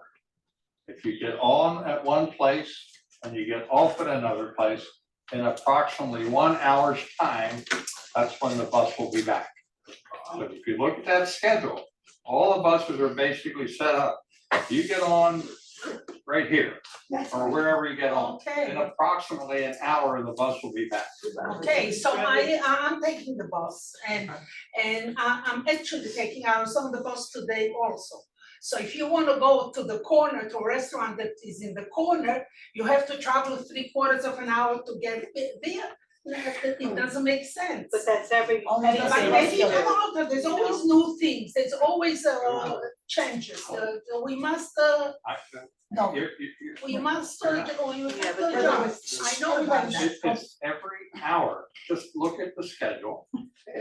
If you get on at one place and you get off at another place, in approximately 1 hour's time, that's when the bus will be back. So if you look at that schedule, all the buses are basically set up. You get on right here, or wherever you get on. In Okay, approximately an hour, the bus will be back. okay, so I'm taking the bus, and I'm actually taking Arizona the bus today also. So if you wanna go to the corner, to a restaurant that is in the corner, you have to travel 3/4 of an hour to get there. It doesn't make sense. But that's every. Oh, that's But every- maybe, there's always new things, there's always changes, we must, No, we must, you have to but adjust. I know about that. It's every hour, just look at the schedule,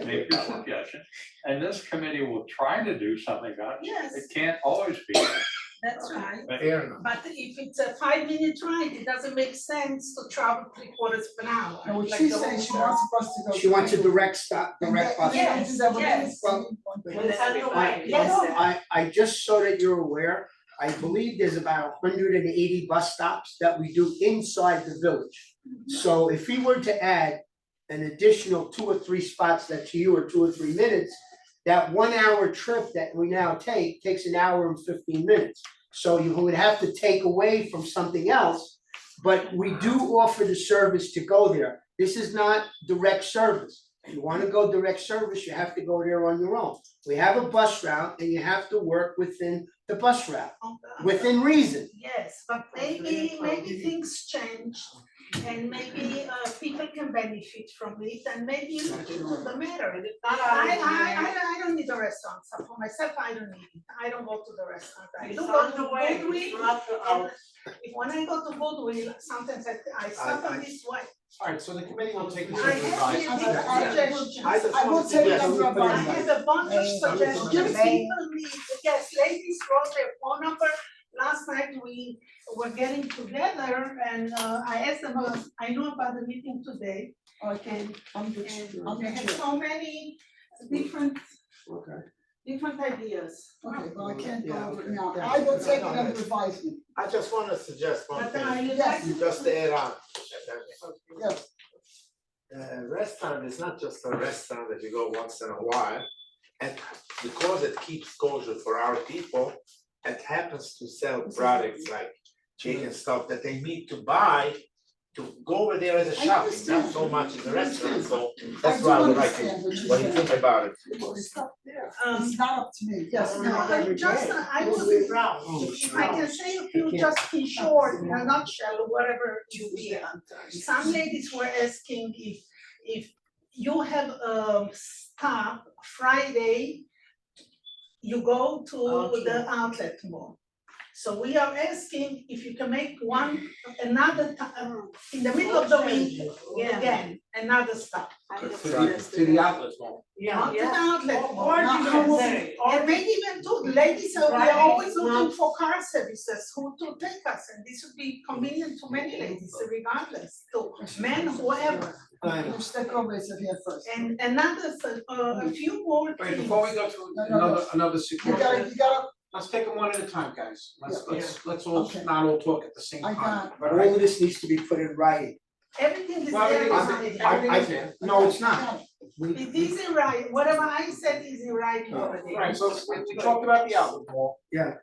make your suggestion, and this committee will try to do something about it. Yes, It can't always be done. that's right. Fair enough. But if it's a 5-minute ride, it doesn't make sense to travel 3/4 of an hour. and what like she's the saying, whole she time. wants us to go. She wants a direct stop, direct bus. Yes, yes. I just so that you're aware, I believe there's about 180 bus stops that we do inside the village. So if we were to add an additional 2 or 3 spots that to you are 2 or 3 minutes, that 1 hour trip that we now take takes an hour and 15 minutes. So you would have to take away from something else, but we do offer the service to go there. This is not direct service. If you wanna go direct service, you have to go there on your own. We have a bus route and you have to work within the bus route, Okay. within reason. Yes, but maybe things change and maybe people can benefit from it and maybe it doesn't matter. I don't need a restaurant, so for myself, I don't need it, I don't go to the restaurant, I do go to Goodwill. And when I go to Goodwill, sometimes I suffer this way. Alright, so the committee will take this I under have advisement. suggestions. I will take it Yes, under we put it in I advisement. have a bunch of suggestions, Yes. people need, yes, ladies wrote their phone number. Last night we were getting together and I asked them, I know about the meeting today. Okay, I'm the, And I'm they the have chair. so many different ideas. Okay, well, I can't go Yeah, over it okay. now. Yeah. I will take it No, under that's- advisement, I just wanna suggest one But thing, you Yes. like, just to add on. yes. Restaurant is not just a restaurant that you go once in a while. And because it keeps kosher for our people, it happens to sell products like chicken stuff that they need to buy to go over there as a I shopping, understand. not so much as a restaurant, so I that's do why I would like understand what to, you're what you saying. think about it. It's not there. Um, It's not up to me, yes. no, I just, I would, if I can say a few just in short, in a nutshell, or whatever to be. Some ladies were asking if you have stop Friday, you go to the outlet mall. So we are asking if you can make another time, in the middle of the week, again, another stop. To the outlet mall. Not to the outlet mall, Or not you home. can say, Or maybe even two, ladies are, we are always looking for car services, who to take us, and this would be convenient to many ladies, regardless, to men, whoever. Mr. Gomez is here first. And another, a few more Wait, things. before we go to No, no, no. another You situation, gotta, let's take them one at a time, guys. Let's all, Okay. not all talk at the same I time. got- But all of this needs to be put in writing. Everything is Well, there, everything is- already. everything is there. No, it's not. It is in writing, whatever I said is in writing already. Alright, so we talked about the outlet mall. Yeah.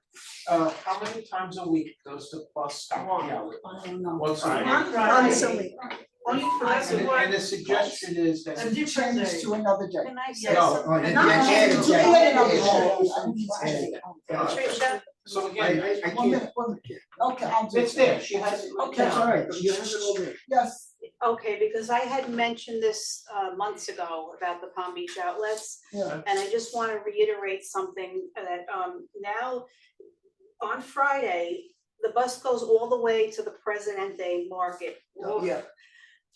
How many times a week does the bus stop at the outlet? I don't know. Once a week. One Once a Friday. week. Only Friday. And the suggestion is that. And you change to another day. Can I say No. something? Oh, then No, you no, add no, it, do yeah. it another Yeah. day. I need to change it. Tricia, So I again, I One can't, minute, one minute. Okay, I'll do it. it's there, she has it. Okay. that's all right, you have it all there. Yes, okay, because I had mentioned this months ago about the Palm Beach outlets. yeah. And I just wanna reiterate something that now on Friday, the bus goes all the way to the Presidente Market. Yeah.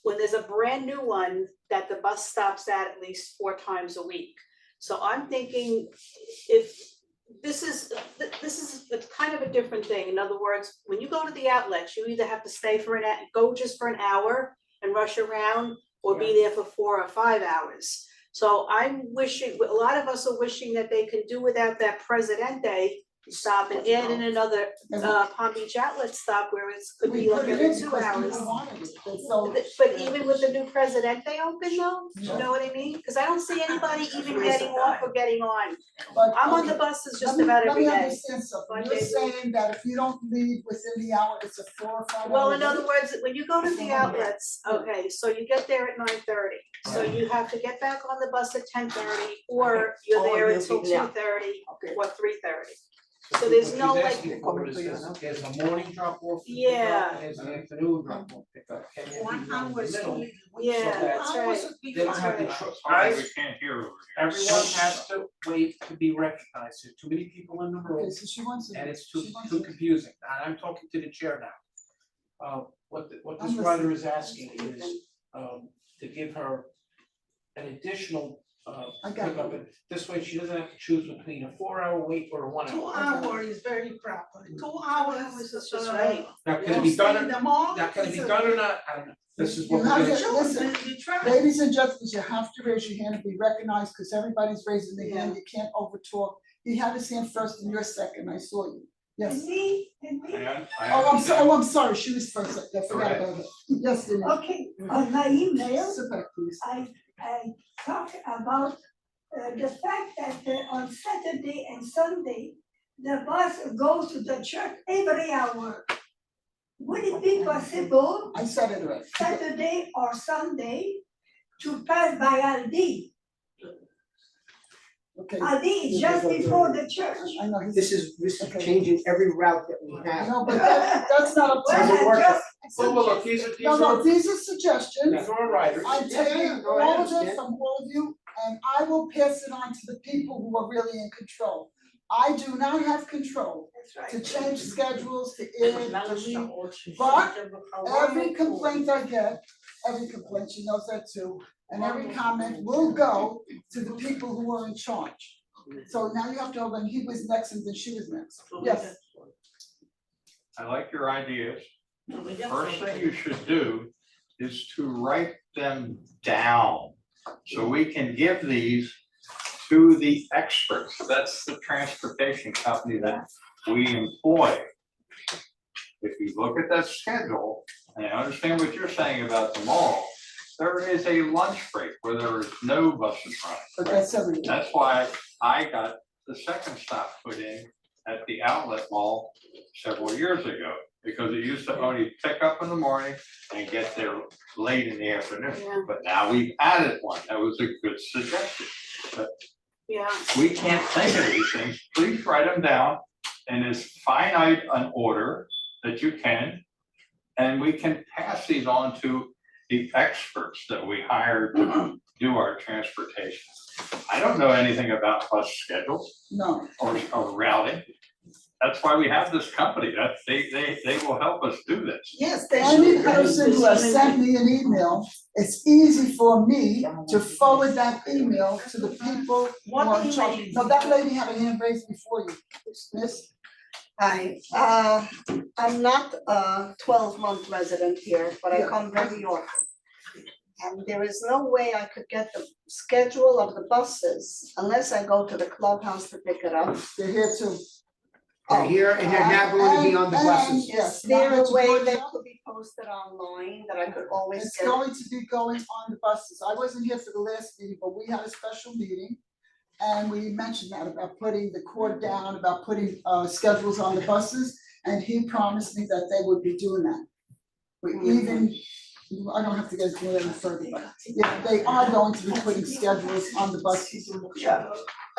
When there's a brand new one that the bus stops at least 4 times a week. So I'm thinking if this is a kind of a different thing. In other words, when you go to the outlets, you either have to stay for go just for an hour and rush around or be there for 4 or 5 hours. So I'm wishing, a lot of us are wishing that they can do without that Presidente stop and add in another Palm Beach outlet stop where it's could We be like put it every in 2 because hours. people wanted it, and so. But even with the new Presidente open though, you know what I mean? Cause I don't see anybody even getting off or getting on. But, I'm on the okay, buses let just me- about every Let me day. understand something, Like you're they do. saying that if you don't leave within the hour, it's a 4 or 5 hour. Well, in other wait? words, when you go to the outlets, okay, so you get there at 9:30. So you have to get back on the bus at 10:30 or you're Or there you'll until be there. 2:30 Okay. or 3:30. So there's no What like, she's asking for is there's a morning drop off. Yeah. There's an afternoon drop off pickup. Can there be One one in hour the is middle? only. Yeah, So that's Hours right. would be They don't have the fine. truck. Sorry, we can't hear over here. Everyone has to wait to be recognized. There's too many people in the Okay, room so she wants to. and it's she wants too to- confusing. And I'm talking to the chair now. What I'm this writer listening. is asking is to give her an additional I got pickup. you. And this way she doesn't have to choose between a 4-hour wait or a 1 2 hour. hours is very proper, 2 hours is just right. Now, can it you be stay done in or the mall. now, can it be it's a- done or not? I don't know. This is what You we're have gonna. to- Sure, listen, you try. Ladies and gentlemen, you have to raise your hand and be recognized, because everybody's raising their hand, you can't overtalk. He had his hand first and you're second, I saw you. Yes. Me. Oh, I'm sorry, she was first, I forgot about her. Yes, Denise. Okay, on my email, Sit back, please. I talk about the fact that on Saturday and Sunday, the bus goes to the church every hour. Would it be possible I said it right. Saturday or Sunday to pass by Aldi? Okay. Adi, just before the church. I know, This is changing every route that we have. No, but that's not up to Doesn't us. work. Well, look, these No, are, these are suggestions. these are riders. I'm Yeah, taking no, I all of it understand. from all of you, and I will pass it on to the people who are really in control. I do not have control That's to right. change schedules, to add, to leave, but every complaint I get, every complaint, she knows that too, and every comment will go to the people who are in charge. So now you have to hold on, he was next and then she was next, yes. I like your ideas. First thing you should do is to write them down. So we can give these to the experts. That's the transportation company that we employ. If you look at that schedule, and I understand what you're saying about the mall, there is a lunch break where there is no buses running. But that's everything. That's why I got the second stop put in at the outlet mall several years ago. Because it used to only pick up in the morning and get there late in the afternoon. But now we've added one. That was a good suggestion. But Yeah. we can't think of these things. Please write them down in as finite an order that you can. And we can pass these on to the experts that we hire to do our transportation. I don't know anything about bus schedules No, or routing. That's why we have this company, that they will help us do this. yes, any person who has sent me an email, it's easy for me to forward that email to the people who are in charge. No, that lady had a hand raised before you, miss. Hi, I'm not a 12-month resident here, but I Yeah. come very often. And there is no way I could get the schedule of the buses unless I go to the clubhouse to pick it up. They're here too. They're here and they're now going to be on the buses. Yes, Is there now a that you way brought it that up, could be posted online that I could always it's get? going to be going on the buses. I wasn't here for the last meeting, but we had a special meeting. And we mentioned that about putting the cord down, about putting schedules on the buses, and he promised me that they would be doing that. We even, I don't have to get into it any further, but yeah, they are going to be putting schedules on the buses. Yeah.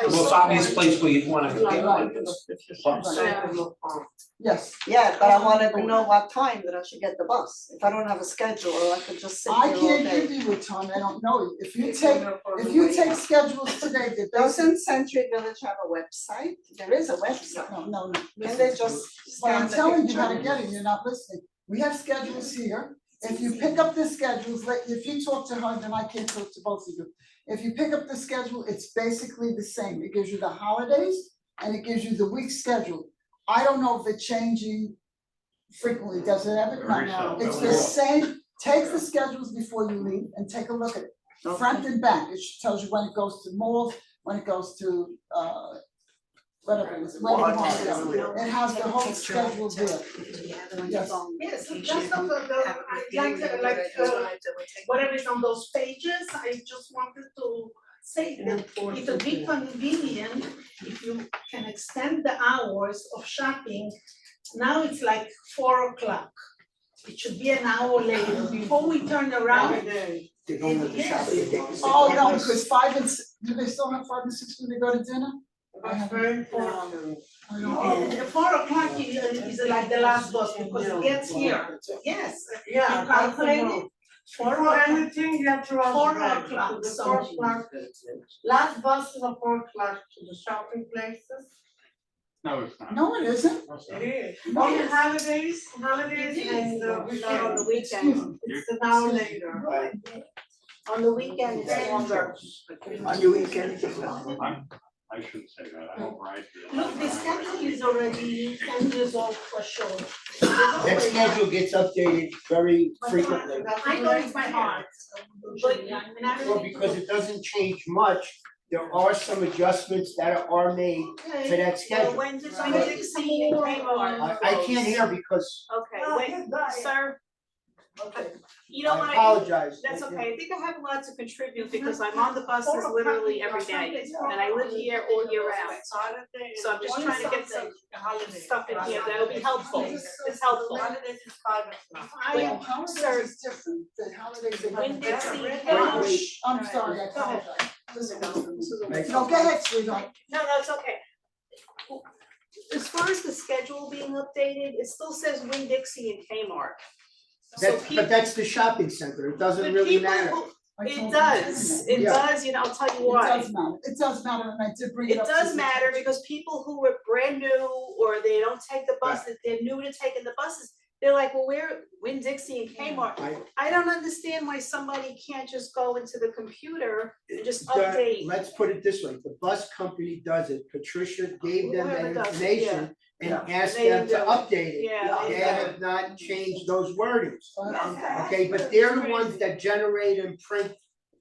The most obvious place where you'd wanna get one Right. is the bus. Yes, Yeah, but I wanted to know what time that I should get the bus. If I don't have a schedule, I could just sit I here all can't day. give you a time, I don't know. If you take schedules today, that Doesn't Century Village have a website? There is a website. No. Can they just But I'm scan the telling you how to picture? get it, you're not listening. We have schedules here. If you pick up the schedules, if you talk to her, then I can't talk to both of you. If you pick up the schedule, it's basically the same. It gives you the holidays and it gives you the week schedule. I don't know if it's changing frequently, does it ever? Very No, seldom. it's the same. Take the schedules before you leave and take a look at it. Front and back, it tells you when it goes to malls, when it goes to whatever it is, when it goes. It has the whole schedule there. Yes. Yes, just of whatever is on those pages, I just wanted to say that it would be convenient if you can extend the hours of shopping. Now it's like 4 o'clock. It should be an hour later, before we turn around. They're going to the shopping. Oh, no, because 5 and 6, do they still have 5 and 6 when they go to dinner? That's very important. I don't know. Oh, 4 o'clock is like the last bus because it gets here. Yes, you calculate it. 4 o'clock. Anything you have to rush 4 back o'clock, to the so- 4 o'clock. Last bus is at 4 o'clock to the shopping places. No, it's not. No, it isn't. It is. No, Only it's- holidays and It is. On the weekend. It's an hour later. On the weekend, it's longer. On the weekend. I shouldn't say that, I don't write this. Look, the schedule is already 10 years old for sure. That schedule gets updated very frequently. I know it's by heart, but Well, because it doesn't change much, there are some adjustments that are made to that Well, schedule. when did you came on? I can't hear because Okay, wait, sir, Okay. you know I what, apologize. that's okay, I think I have a lot to contribute because I'm on the buses literally every day, and I live here all year round. So I'm just trying to get some stuff in here that'll be helpful, it's helpful. Holidays is 5 o'clock. Well, holidays is different, the holidays are. When did different. the- I'm sorry, I Go ahead. apologize. Listen, no, this is a- Right. No, go ahead, sweetheart. No, it's okay. As far as the schedule being updated, it still says Winn-Dixie and Kmart. So That's, people, but that's the shopping center, it doesn't but really people matter. who, I it told you does, it Yeah. does, you know, I'll tell you It why. does matter, it does matter, and I did bring it It up. to does the matter attention. because people who are brand new or they don't take the bus, that they're new to taking the buses, they're like, well, we're Winn-Dixie and Kmart. I don't understand why somebody can't just go into the computer and just update. Let's put it this way, the bus company does it, Patricia gave them that Whoever does it, information and Yeah. asked They them to didn't do it. update it. Yeah, They they have not changed those wordings, Okay. okay, but they're the ones that generate and print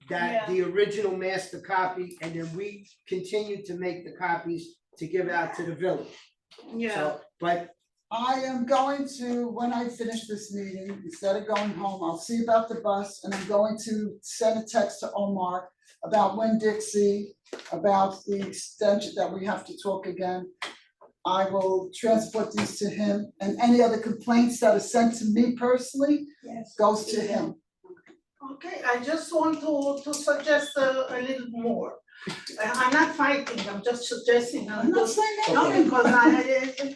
that, Yeah. the original master copy, and then we continue to make the copies to give out to the village. Yeah, So, but I am going to, when I finish this meeting, instead of going home, I'll see about the bus, and I'm going to send a text to Omar about Winn-Dixie, about the extension that we have to talk again. I will transport these to him, and any other complaints that are sent to me personally Yes. goes to him. Okay, I just want to suggest a little more. I'm not fighting, I'm just suggesting. I'm not saying that. No, because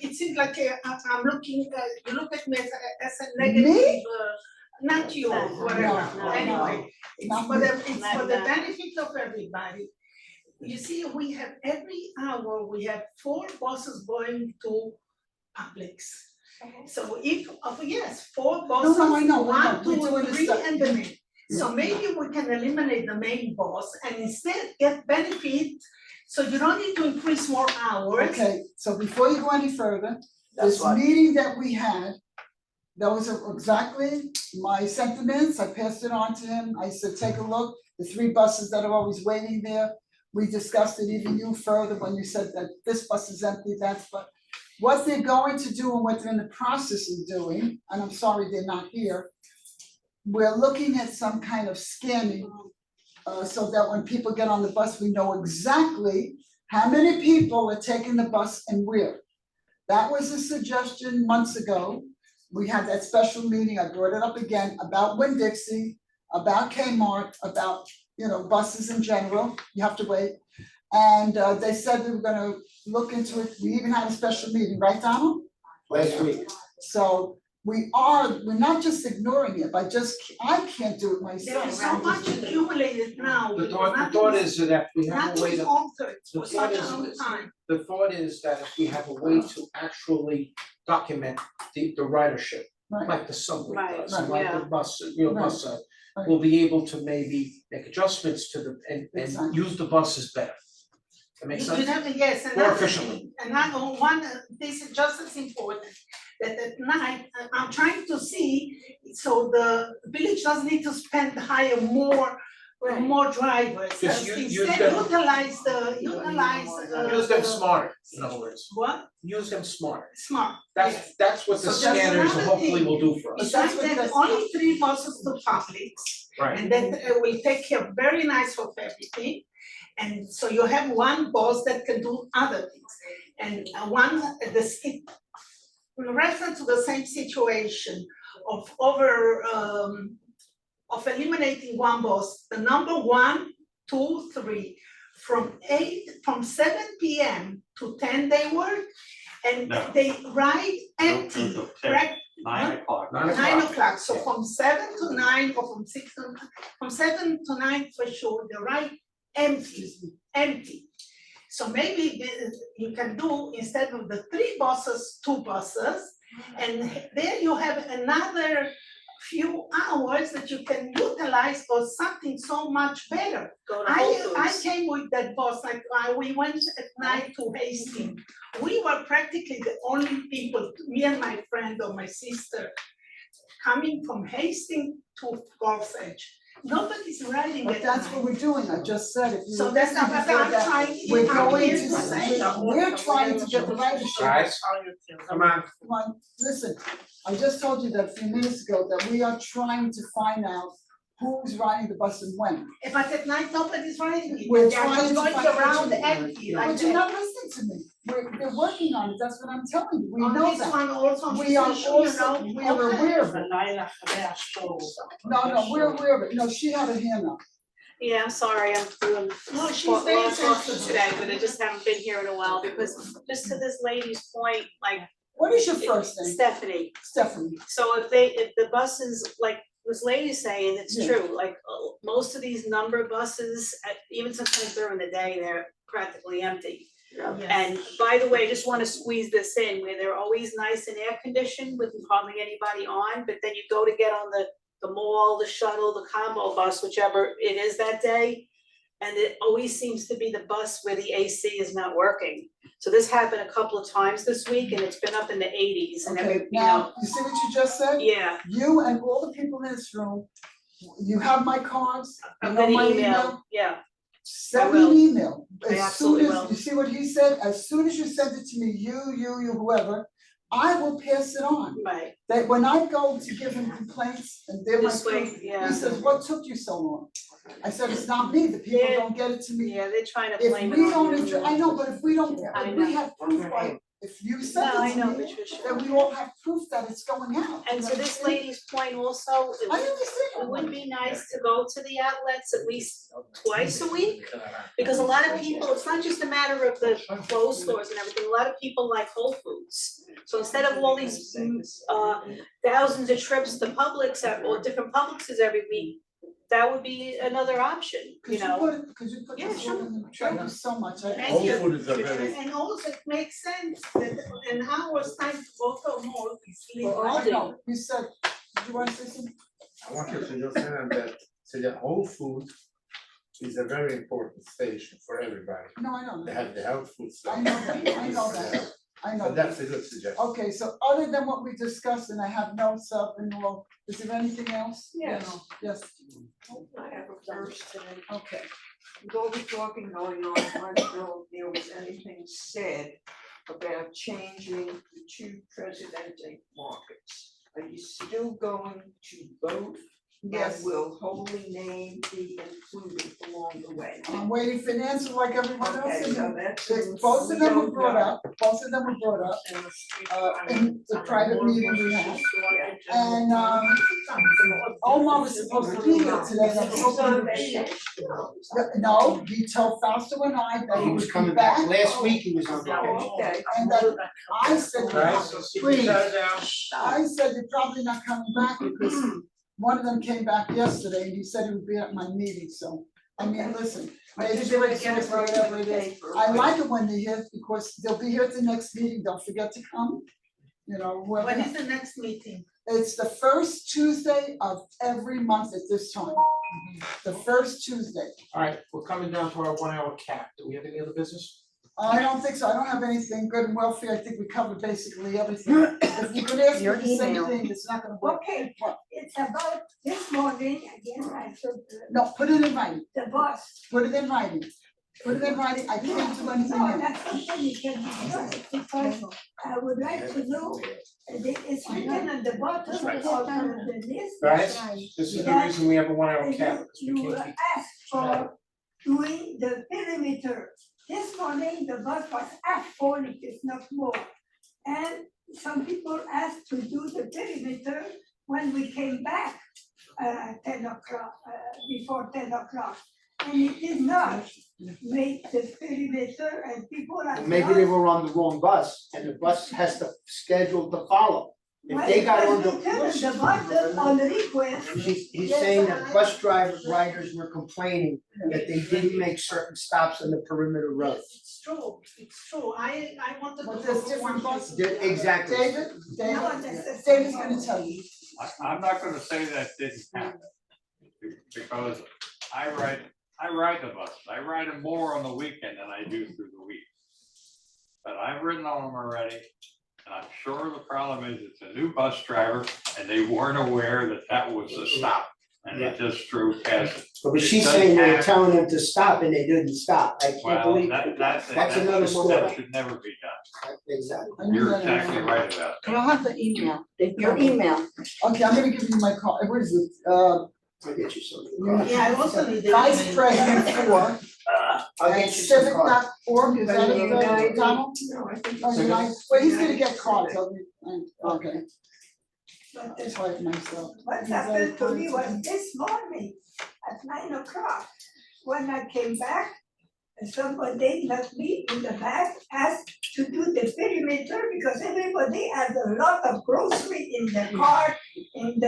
it seems like I'm looking, you look at me as a negative, Me? not you, whatever, No, anyway. It's not for me. it's for the benefit of everybody. You see, we have every hour, we have 4 buses going to Publix. So if, yes, 4 buses, no, I know, one, we're 2, doing this 3, stuff. and the main. So maybe we can eliminate the main bus and instead get benefit, so you don't need to increase more hours. Okay, so before you go any further, That's this what, meeting that we had, that was exactly my sentiments, I passed it on to him, I said, take a look, the 3 buses that are always waiting there. We discussed it even you further when you said that this bus is empty, that's, but what they're going to do and what they're in the process of doing, and I'm sorry they're not here. We're looking at some kind of scanning, so that when people get on the bus, we know exactly how many people are taking the bus and where. That was a suggestion months ago. We had that special meeting, I brought it up again, about Winn-Dixie, about Kmart, about, buses in general, you have to wait. And they said they were gonna look into it, we even had a special meeting, right, Donald? last week, So we're not just ignoring it, I can't do it myself. There is so much accumulated now. The because thought is that we have a nothing way is to, altered the for thought such a is- long time. the thought is that if we have a way to actually document the ridership, Right, like the subway Right, does, and like the yeah. bus, bus, Right. we'll be able to maybe make adjustments to the, and Exactly. use the buses better. That makes You sense? never, yes, and More I, efficiently. and I, one, this is just as important, that at night, I'm trying to see, so the village doesn't need to hire more drivers. Just use Instead, them. utilize, Use them smarter, in other words, What? use them smart. Smart, yes. That's what the So that's scanners another hopefully thing. will do for us. Besides what that, that's- only 3 buses to Publix. Right. And that will take care very nice of everything. And so you have one bus that can do other things. And in reference to the same situation of eliminating one bus, the number 1, 2, 3, from 7 p.m. to 10 they work, and No. they ride empty, Until 10. correct? 9 o'clock. 9 o'clock, so from 7 to 9 or from 6 to, from 7 to 9 for sure, the ride empty. So maybe you can do, instead of the 3 buses, 2 buses, and there you have another few hours that you can utilize for something so much better. Go to Whole I Foods. came with that bus, like, we went at night to Hastings. We were practically the only people, me and my friend or my sister, coming from Hastings to Gulf's Edge. Nobody's riding but at that's what night. we're doing, I just said, if you. So that's not what before I'm that, trying, We're I'm going here to, to say. we're trying to get the ridership. Guys, come on. Come on, listen, I just told you that a few minutes ago, that we are trying to find out who's riding the bus and when. But at night, nobody's riding it. We're They're trying just to going find out around what you- empty like But you're that. not listening to me, they're working on it, that's what I'm telling you, we On know this that. one also, on We this are issue, also, you we know. are aware of it, Okay. no, we're aware of it, no, she had her hand up. Yeah, I'm sorry, I'm doing No, she's lot very of talking sensitive. today, but I just haven't been here in a while because just to this lady's point, like What is your first name? Stephanie. Stephanie. So if the buses, like this lady's saying, it's Yeah. true, like most of these number buses, even sometimes during the day, they're practically empty. And by the way, I just wanna squeeze this in, where they're always nice and air conditioned with hardly anybody on, but then you go to get on the mall, the shuttle, the combo bus, whichever it is that day. And it always seems to be the bus where the AC is not working. So this happened a couple of times this week and it's been up in the 80s and every, Okay, now, you see what you just said? yeah, You and all the people in this room, you have my cards, you I'm know gonna my email, email, yeah. send me an email. I As soon absolutely as, will. you see what he said, as soon as you send it to me, you, whoever, I will pass it on. Right, That when I go to give him complaints and they're my this way, proof, yeah. he says, what took you so long? I said, it's not me, the people Yeah. don't get it to me. Yeah, they're trying to If blame it we on don't, you. I know, but if we don't, I if we know. have proof, like, if you No, send I it to know, me, Patricia. then we all have proof that it's going out. And you to this understand? lady's point also, it I would, understand. it would be nice to go to the outlets at least twice a week. Because a lot of people, it's not just a matter of the clothes stores and everything, a lot of people like Whole Foods. So instead of all these thousands of trips to Publix or different Publixes every week, that would be another option, you know? Could you put Yeah, this sure. one in, thank you so much, I. Thank Whole you. Food is a very, And also it makes sense that an hour's time to go to a mall is Well, I legal. know, you said, did you want to say something? I wanted to just add that, say that Whole Food is a very important station for everybody. No, I know They that, have the health food stuff. I know that, I know that, I know But that. that's a good suggestion. Okay, so other than what we discussed, and I have notes up and all, is there anything else? Yes. Yes, I have a first today. okay. With all the talking going on, I don't know if there was anything said about changing the two Presidente markets. Are you still going to vote? Yes. And will Holy Name be included along the way? I'm waiting for an answer like everyone else. Okay, in so here. that's. Both of them were brought up, in the private meeting we had. And, Omar was supposed to be here today, and I was hoping he would be. No, he told Fausto and I that He was coming back, last week he was on vacation. Okay. And that I said, Right, so keep please, your head down. I said, you're probably not coming back because one of them came back yesterday and he said he would be at my meeting, so, I mean, listen. I Maybe just do wanna it get it right whatever on it the is. paper. I like it when they're here because they'll be here at the next meeting, don't forget to come. You know, When whoever, is the next meeting? it's the first Tuesday of every month at this time. The first Tuesday. Alright, we're coming down to our 1 hour cap. Do we have any other business? I don't think so, I don't have anything good and welfare, I think we covered basically everything. If you could ask me the same thing, it's not gonna work. Okay, What? it's about this morning, again, I took No, put it in writing, the bus. put it in writing. Put it in writing, I can't do anything No, else. that's something you can discuss, because I would like to know, it's written on the bottom of the list. Guys, this is the reason we have a 1 hour cap, because we You can't keep. asked for doing the perimeter. This morning, the bus was at 40, if not more. And some people asked to do the perimeter when we came back, 10 o'clock, before 10 o'clock. And it did not make the perimeter and people are. Maybe they were on the wrong bus and the bus has to schedule to follow. If they got on Well, it was written on the bottom on the request. he's saying that bus drivers, riders were complaining that they didn't make certain stops on the perimeter road. It's true, I wanted to. But there's go different one buses. place. Exactly. David, No, David's gonna tell you. I'm not gonna say that didn't happen. Because I ride the bus, I ride them more on the weekend than I do through the week. But I've ridden on them already, and I'm sure the problem is it's a new bus driver and they weren't aware that that was a stop. And they just drove past it. But she's saying they were telling them to stop and they didn't stop. I can't Well, believe. that's another story. that should never be done. Exactly. I knew You're that anyway. exactly right about that. I'll have the email, your email. Okay, I'm gonna give you my card, what is it, I'll get you some. Yeah, I also need the. Vice President for, I'll and get you some cards. civic.org, is that it, Donald? No, I think. Oh, United, well, he's gonna get cards, okay. But It's hard myself. what happened to me was this morning at 9 o'clock, when I came back, somebody left me in the back, asked to do the perimeter because everybody has a lot of grocery in the car, in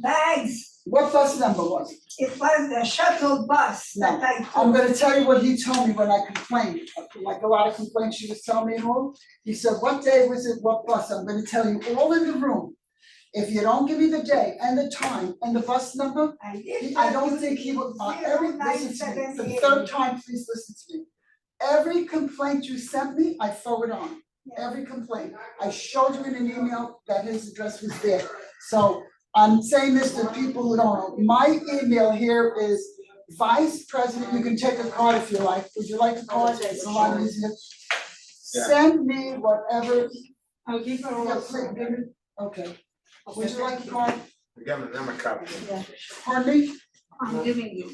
bags. What bus number was it? It was the shuttle bus that I I'm took. gonna tell you what he told me when I complained, like a lot of complaints she was telling me and all. He said, what day was it, what bus? I'm gonna tell you all in the room. If you don't give me the day and the time and the bus number, I don't think he would, listen to me, for the third time, please listen to me. Every complaint you sent me, I forward on, every complaint. I showed you in an email that his address was there. So I'm saying this to people who don't know. My email here is Vice President, you can take a card if you like. Would you like a card? It's a lot easier. Send me whatever. I'll give her Yeah, a. please, give it. Okay. Would you like a card? Give them a copy. Pardon me? I'm giving you.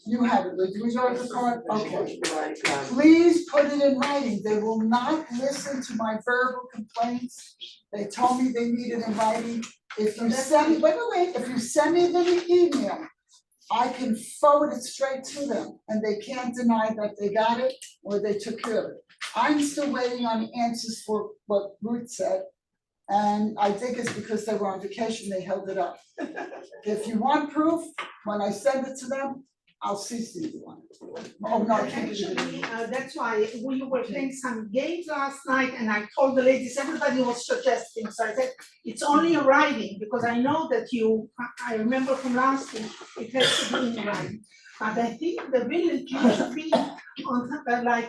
You have it, would you like the card? Okay. Please put it in writing, they will not listen to my verbal complaints. They told me they need it in writing. If you send, wait, if you send me the email, I can forward it straight to them, and they can't deny that they got it or they took care of it. I'm still waiting on answers for what Ruth said, and I think it's because they were on vacation, they held it up. If you want proof, when I send it to them, I'll CC you on it. Oh, no, I can't do it. Actually, that's why we were playing some games last night and I told the ladies, everybody was suggesting, so I said, it's only in writing, because I know that I remember from last week, it has to be in writing. But I think the village should be on top of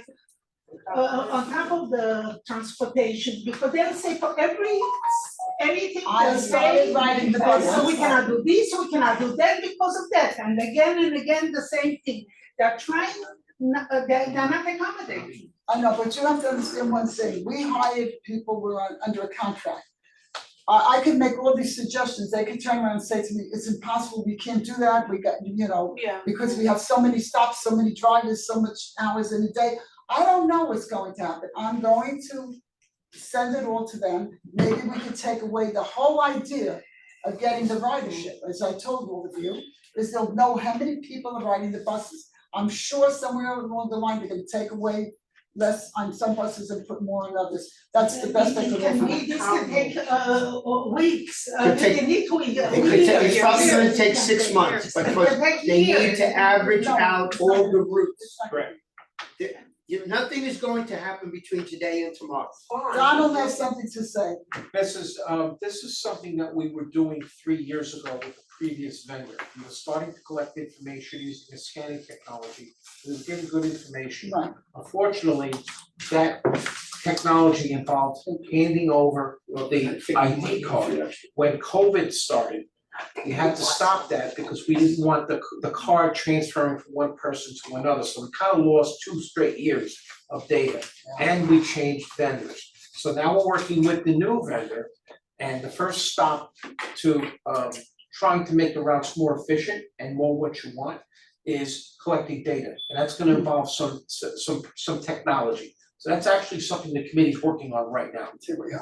on top of the transportation, because they'll say for anything I they'll started say, writing the so we buses. cannot do this, we cannot do that because of that, and again the same thing. They're trying, they're not accommodating. I know, but you have to understand one thing, we hired people, we're under a contract. I can make all these suggestions, they can turn around and say to me, it's impossible, we can't do that, we got, Yeah. because we have so many stops, so many drivers, so much hours in a day. I don't know what's going to happen, I'm going to send it all to them, maybe we could take away the whole idea of getting the ridership, as I told all of you, is they'll know how many people are riding the buses. I'm sure somewhere along the line, they're gonna take away less on some buses and put more on others, that's the best I It could can offer. be, this can take weeks, Could take- they need to. It could take, it's probably gonna take 6 months, It because can take they need years. to average No, out all the routes. Correct. Nothing is going to happen between today and tomorrow. Donald has something to say. This is something that we were doing 3 years ago with the previous vendor. We were starting to collect information using the scanning technology. We were getting good information. Right. Unfortunately, that technology involved handing over the ID card. When COVID started, we had to stop that because we didn't want the card transferring from one person to another. So we kind of lost 2 straight years of data, and we changed vendors. So now we're working with the new vendor, and the first stop to trying to make the routes more efficient and more what you want is collecting data, and that's gonna involve some technology. So that's actually something the committee's working on right now.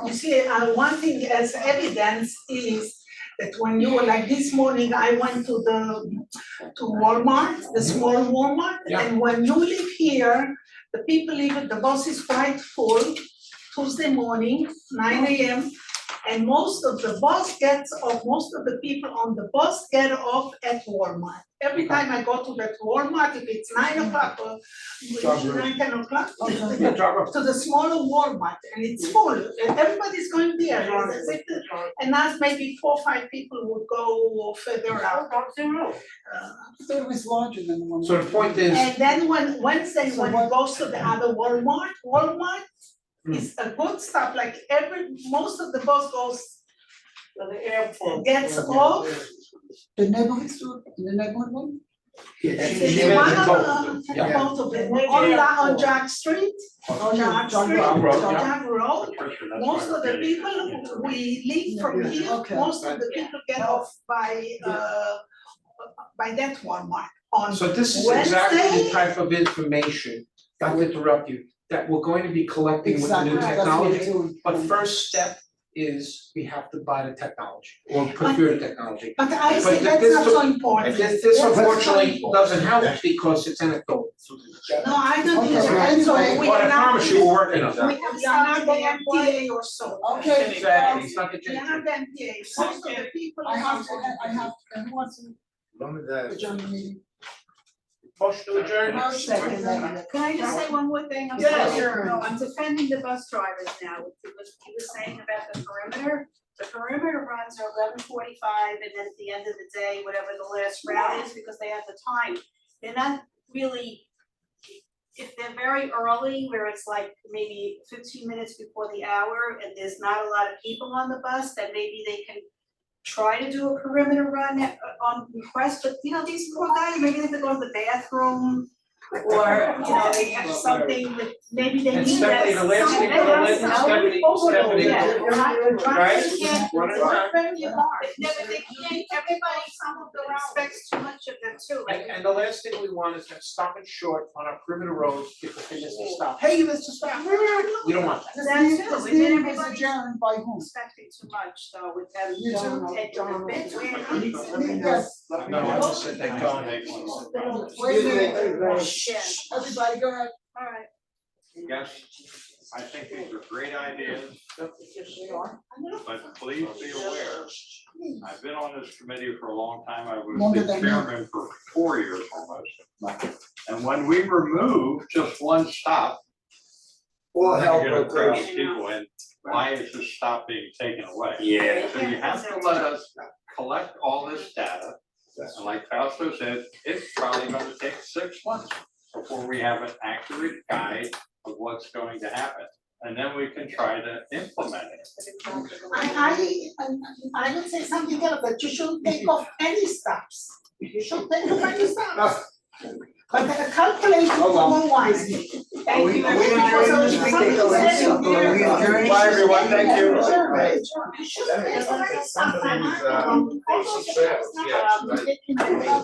You see, one thing as evidence is that when you were like this morning, I went to Walmart, the small Walmart, Yeah. and when you live here, the people leave, the bus is quite full, Tuesday morning, 9 AM. And most of the people on the bus get off at Walmart. Every time I go to that Walmart, if it's 9 o'clock or usually 9, 10 o'clock, to the smaller Walmart, and it's full, and everybody's going there. And now maybe 4 or 5 people would go further out. I thought it was larger than the one. So the point is, And then Wednesday, when it goes to the other Walmart is a good stop, like most of the bus goes to the airport, gets off. The neighborhood store, the neighborhood one? she mentioned both of them. Yeah. Both of them, on Jack Street, Jack Street, Jack Road. Most of the people, we leave from here, Okay. most of the people get off by that Walmart on So this is exactly the Wednesday. type of information, not to interrupt you, that we're going to be collecting with the new Exactly, that's what technology. we're doing. But first step is we have to buy the technology or procure the technology. But I But say that's this- not so important. This That's not so unfortunately important. doesn't help because it's anecdotal. No, I don't think so, Okay, and so anyway, we But are I not, promise you, we're working on we that. are not the MTA or so. Okay, Exactly, it's not the We are change. not the MTA, most of the people. I have to, who wants to Long as that- adjourn the meeting? Motion to adjourn. Can I just say one more thing? I'm Yes. sorry, no, I'm defending the bus drivers now, what he was saying about the perimeter. The perimeter runs are 11:45 and then at the end of the day, whatever the last route is, because they have the time. They're not really, if they're very early, where it's like maybe 15 minutes before the hour and there's not a lot of people on the bus, then maybe they can try to do a perimeter run on request, but you know, these poor guys, maybe they have to go to the bathroom. Or, you know, they have something that, maybe they And need that. Stephanie, the last thing, Stephanie, Yeah, they're not, they're trying, right? they can't, Run it it's not down. very hard, they can't, everybody, some of them expects too much of them too, like. And the last thing we want is to stop it short on our perimeter roads because they just stop. Hey, Mr. Stop. We don't want that. This That meeting, too, this and then meeting is everybody's adjourned by whom? expecting too much though with them, You too? taking the bits. Yes. No, I just said they don't. Wait a minute. Yeah, Everybody go ahead. alright. Yes, I think these are great ideas, but please be aware, I've been on this committee for a long time, I Longer was the than me. chairman for 4 years almost. And when we remove just one stop, All we're hell gonna get a broke crowd loose. of people in, why is this stop being taken away? Yeah. So you have to let us collect all this data, and like Fausto said, it's probably gonna take 6 months before we have an accurate guide of what's going to happen. And then we can try to implement it. I would say something else, that you shouldn't take off any stops. You shouldn't take off any stops. But calculate it more wisely. Thank you, everyone. Bye, everyone, thank you. You shouldn't take off any stops. Somebody's, yeah, right.